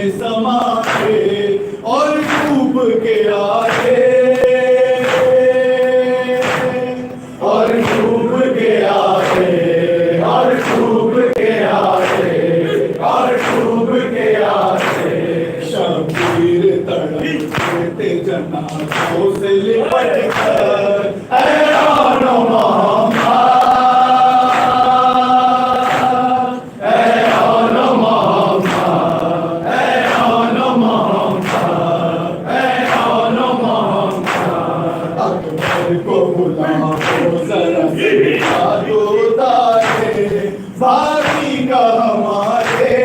میں سمائے اور ڈوب کے آئے اور ڈوب کے آئے اور ڈوب کے آئے اور ڈوب کے آئے شبیر تڑپتے جنازوں سے لپٹ کر اے آن محمد اے آن محمد اے آن محمد اے آن محمد اکبر کو بلاؤ ذرا دو تارے بھائی کا ہمارے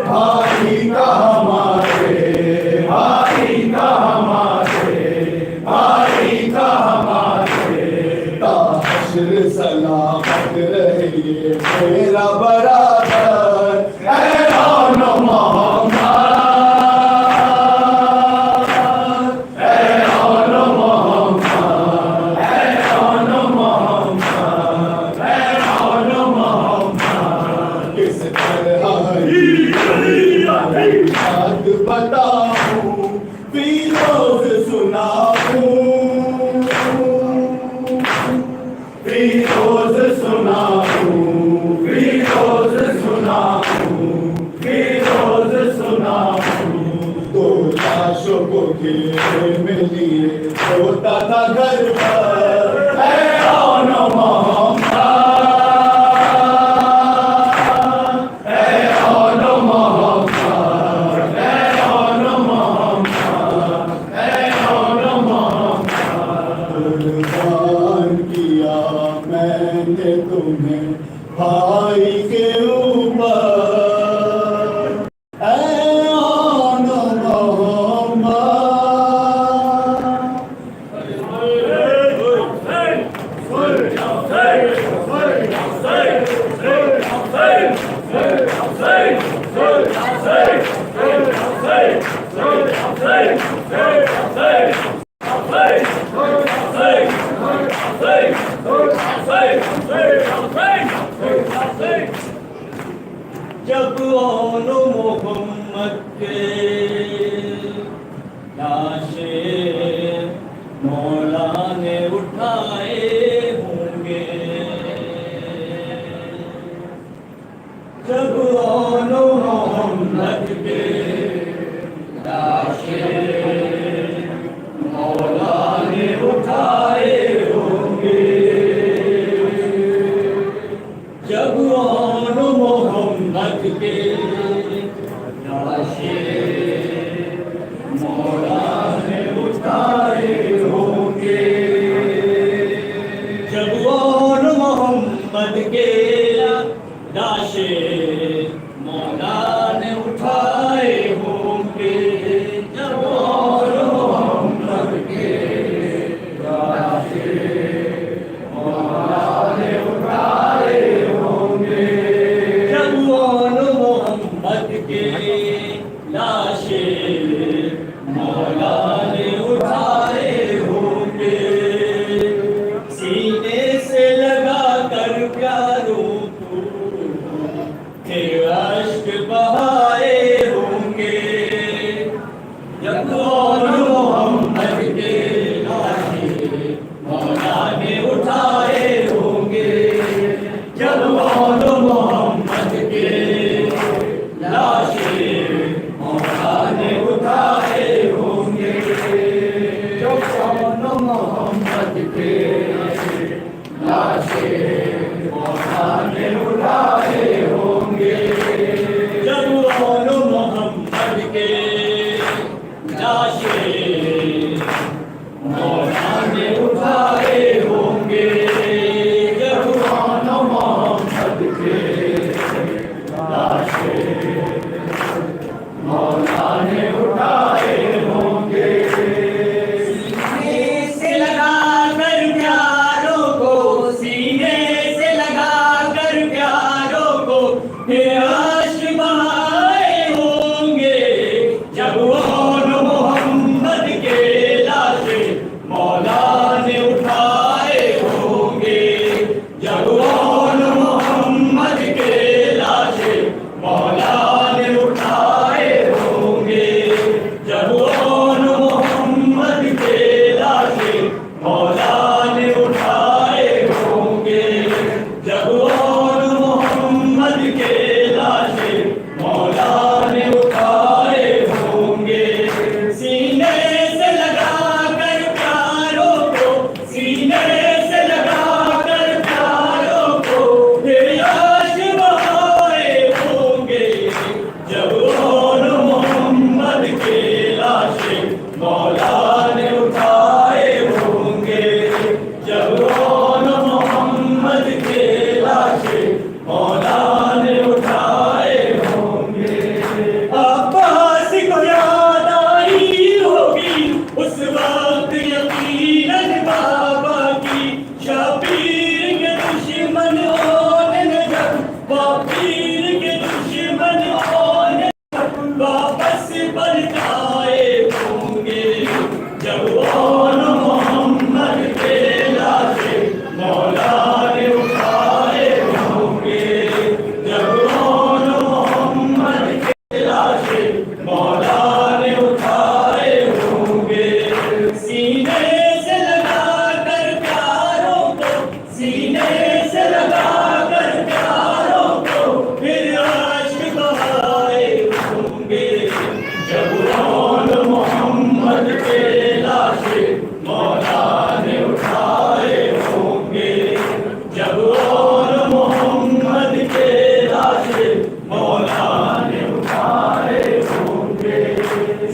بھائی کا ہمارے بھائی کا ہمارے بھائی کا ہمارے تا حشر سلامت رہیے میرا برادر اے آن محمد اے آن محمد اے آن محمد اے آن محمد کس طرح یاد بتاؤں فیروز سناؤں فیروز سناؤں فیروز سناؤں فیروز سناؤں دو لاشوں کو گھیرے میں لیے ہوتا تھا گھر پر اے آن محمد اے آن محمد اے آن محمد اے آن محمد قربان کیا میں نے تمہیں بھائی کے اوپر اے آن محمد جب آن محمد کے لاشیں مولا نے اٹھائے ہوں گے جب آن محمد کے لاشیں مولا نے اٹھائے ہوں گے جب آن محمد کے لاشیں مولا نے اٹھائے ہوں گے جب آن محمد کے لاشیں مولا نے اٹھائے ہوں گے جب آن محمد کے لاشیں مولا نے اٹھائے ہوں گے جب آن محمد کے لاشیں مولا نے اٹھائے ہوں گے سینے سے لگا کر پیاروں کو اشک جب اور محمد کے لاشیں مولا نے اٹھائے ہوں گے، سینے سے لگا کر پیاروں کو، سینے سے لگا کر پیاروں کو پھر لاش بہائے ہوں گے، جب اور محمد کے لاشیں مولا نے اٹھائے ہوں گے، جب اور محمد کے لاشیں مولا نے اٹھائے ہوں گے۔ عباس کو یاد آئی ہوگی اس وقت یقیناً بابا کی، شبیر کے دشمنوں نے جب پیر کے دشمنوں نے واپس پلٹائے ہوں گے، جب اور محمد کے لاشیں مولا نے اٹھائے ہوں گے، جب اور محمد کے لاشیں مولا نے اٹھائے ہوں گے، سینے سے لگا کر پیاروں کو، سینے سے لگا کر پیاروں کو پھر عشق بہائے ہوں گے، جب اور محمد کے لاشیں مولا نے اٹھائے ہوں گے، جب اور محمد کے لاشیں مولا نے اٹھائے ہوں گے۔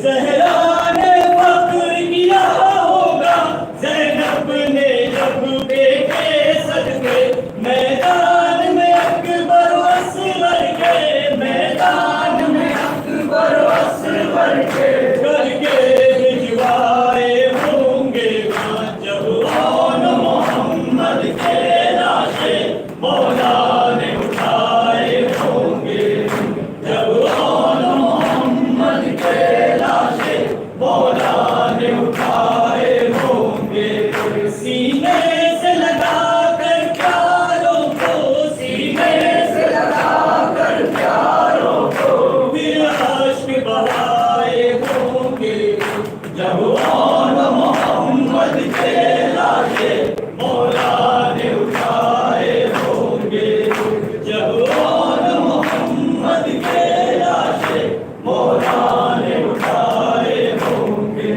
زہرا نے فخر کیا ہوگا زینب نے جب بیٹے صدقے، میدان میں اکبر و اصغر کے، میدان میں اکبر و اصغر کے کر کے بھجوائے ہوں گے، جب اور محمد کے لاشیں مولا نے اٹھائے ہوں گے، جب اور محمد کے لاشیں مولا نے اٹھائے ہوں گے، سینے سے لگا کر پیاروں کو، سینے سے لگا کر پیاروں کو پھر عشق بہائے ہوں گے، جب اور محمد کے لاشیں مولا نے اٹھائے ہوں گے، جب اور محمد کے لاشیں مولا نے اٹھائے ہوں گے۔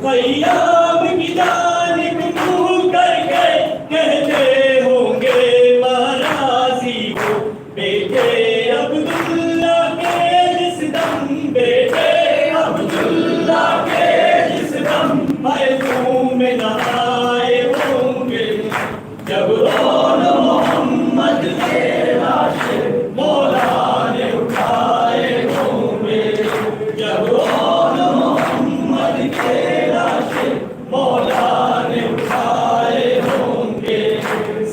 خیام کی جانب منہ کر کے کہتے ہوں گے مہرازی کو، بیٹے عبداللہ کے جس دم، بیٹے عبداللہ کے جس دم محفوظ میں نہائے ہوں گے، جب اور محمد کے لاشیں مولا نے اٹھائے ہوں گے، جب اور محمد کے لاشیں مولا نے اٹھائے ہوں گے،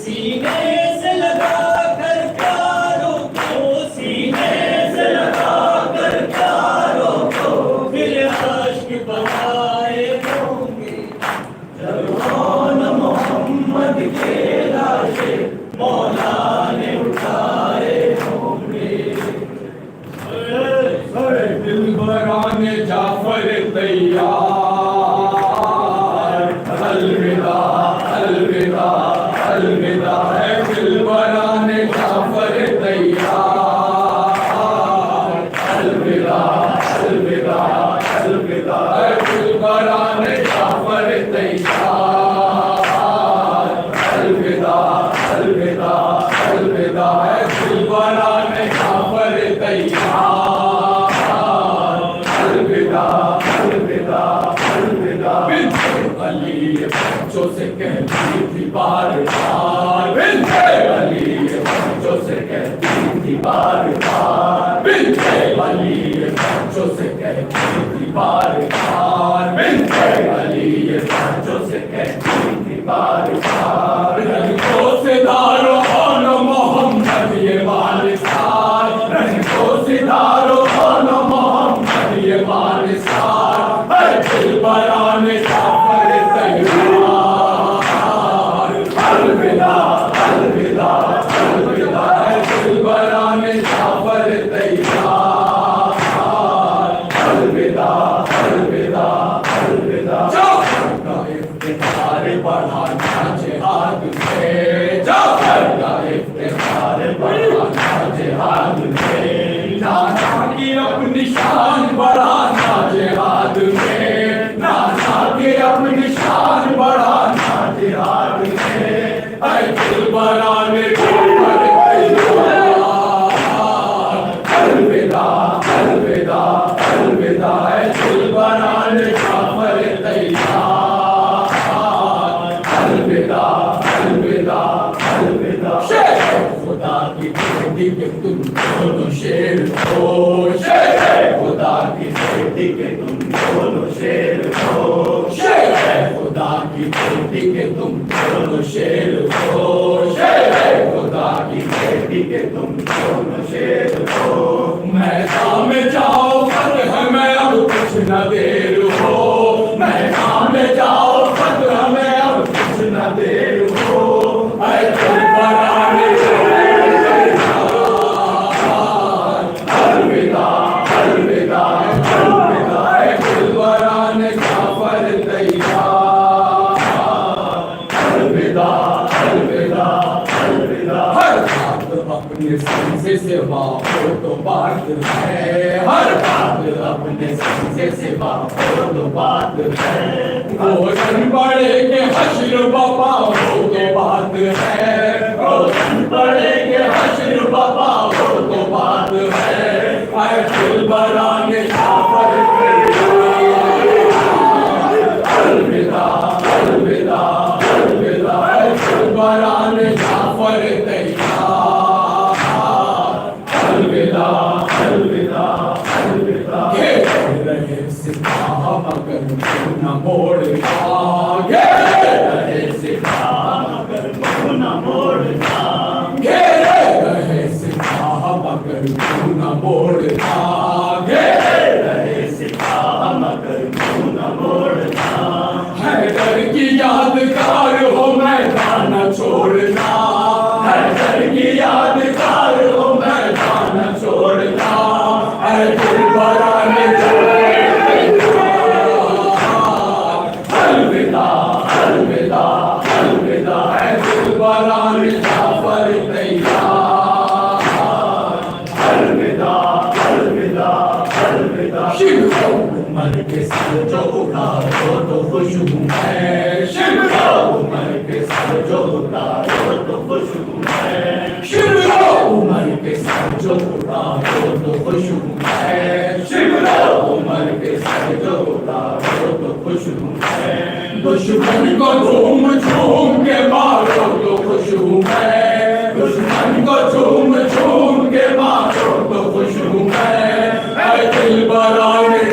سینے سے لگا کر پیاروں کو، سینے سے لگا کر پیاروں کو پھر عشق بہائے ہوں گے، جب اور محمد کے لاشیں مولا نے اٹھائے ہوں گے۔ دلبران جعفر تیار، الوداع الوداع الوداع ہے دلبران جعفر تیار، الوداع الوداع الوداع ہے دلبران جعفر تیار، الوداع الوداع الوداع ہے دلبران جعفر تیار، الوداع الوداع الوداع بنت علی بچوں سے کہتی تھی بار بار، بنت علی بچوں سے کہتی تھی بار بار، بنت علی بچوں سے کہتی تھی بار بار، بنت علی بچوں سے کہتی تھی بار بار، لڑکوں سے دارو محمد شیر خدا کی بیٹی کے تم دونوں شیر ہو شیر خدا کی بیٹی کے تم دونوں شیر ہو شیر خدا کی بیٹی کے تم دونوں شیر ہو شیر خدا کی بیٹی کے تم دونوں شیر ہو میدان میں جاؤ فتح میں اب کچھ نہ دیر ہو میدان میں جاؤ فتح میں اب کچھ نہ دیر ہو اے دل برانے الوداع الوداع الوداع اے دل برانے جعفر تیار الوداع الوداع الوداع ہر بات اپنے سنزے سے ہو تو بات ہے ہر بات اپنے سنزے سے ہو تو بات ہے روشن پڑے کہ حشر بابا ہو تو بات ہے روشن پڑے کہ حشر بابا ہو تو بات ہے اے دل برانے جعفر الوداع الوداع الوداع اے دل برانے جعفر تیار الوداع الوداع الوداع گھیرے رہے سپاہ مگر منہ نہ موڑنا گھیرے رہے سپاہ مگر منہ نہ موڑنا گھیرے رہے سپاہ مگر منہ نہ موڑنا گھیرے رہے سپاہ مگر منہ نہ موڑنا حیدر کی یادگار ہو میدان نہ چھوڑنا حیدر کی یادگار ہو میدان نہ چھوڑنا اے دل برانے الوداع الوداع الوداع اے دل برانے جعفر تیار الوداع الوداع الوداع شیو عمر کے سر جو اتارو تو خوش ہوں میں شیو عمر کے سر جو اتارو تو خوش ہوں میں شیو عمر کے سر جو اتارو تو خوش ہوں میں شیو عمر کے سر جو اتارو تو خوش ہوں میں دشمن کو جھوم جھوم کے مارو تو خوش ہوں میں دشمن کو جھوم جھوم کے مارو تو خوش ہوں میں اے دل برانے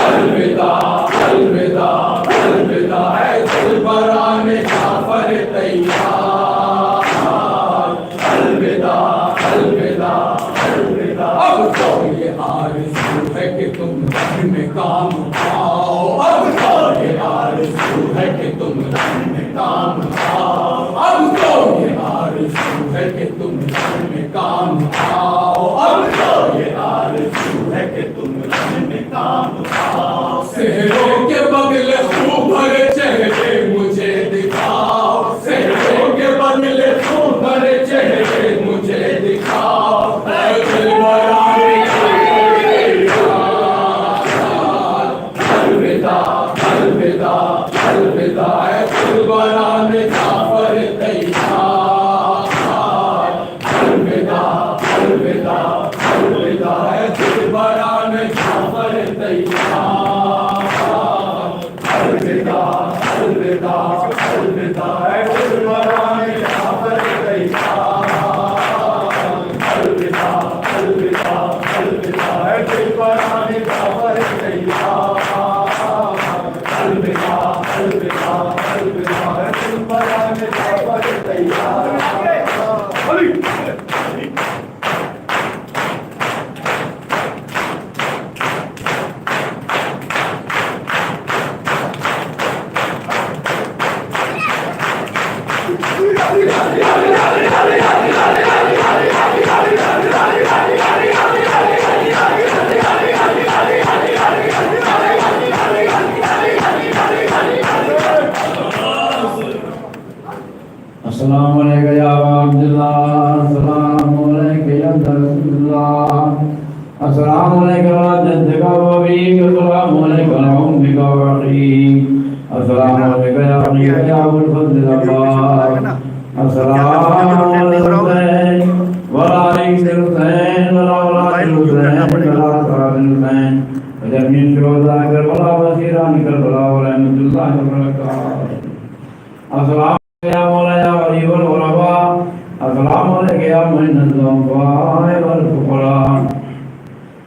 الوداع الوداع الوداع اے دل برانے جعفر تیار الوداع الوداع الوداع اب تو یہ آرزو ہے کہ تم رن میں کام آؤ اب تو یہ آرزو ہے کہ تم رن میں کام آؤ اب تو یہ آرزو ہے کہ تم رن میں کام آؤ اب تو یہ آرزو ہے کہ تم رن میں کام آؤ سہروں کے بدلے خوب بھرے چہرے مجھے دکھاؤ سہروں کے بدلے خوب بھرے چہرے مجھے دکھاؤ اے دل برانے الوداع الوداع الوداع اے دل برانے جعفر تیار الوداع الوداع الوداع اے دل برانے جعفر تیار الوداع الوداع الوداع اے دل برانے جعفر تیار الوداع الوداع الوداع اے دل برانے جعفر تیار الوداع الوداع الوداع اے دل برانے جعفر تیار السلام علیکم یا عبداللہ السلام علیکم یا رسول اللہ السلام علیکم یا جدک و ابیک السلام علیکم یا امک و اخیک السلام علیکم یا اخیک یا ابو الفضل اللہ السلام علیکم وعلیکم السلام وعلیکم السلام وجميع شهداء كربلاء وأسيران كربلاء ورحمة الله وبركاته السلام يا مولاي يا غريب الغرباء السلام عليك يا معين الضعفاء والفقراء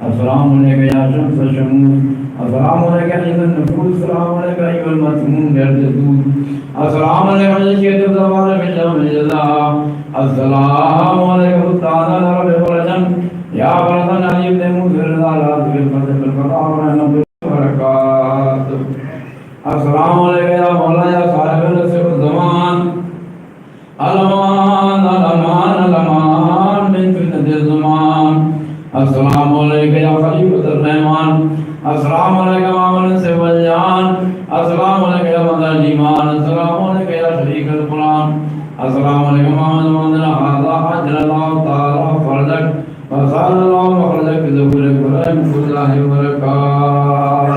السلام عليك يا شمس الشموس السلام عليك أيها النفوس السلام عليك أيها المسموم بالجدود السلام عليك من شيء الزمان بالجمع الجزاء السلام عليك سلطان الرب فرجا يا فرزا علي بن موسى الرضا بالفتح بالقطع ورحمة بالبركات السلام عليك يا مولاي يا صاحب الرسل الزمان الأمان الأمان الأمان من فتنة الزمان السلام عليك يا خليفة الرحمن السلام عليك يا مامن سيفالجان السلام عليك يا مدى الإيمان السلام عليك يا شريك القرآن السلام عليك يا مامن مدنا هذا حجر الله تعالى فرجك وصال الله مخرجك بزبور القرآن بسم الله وبركاته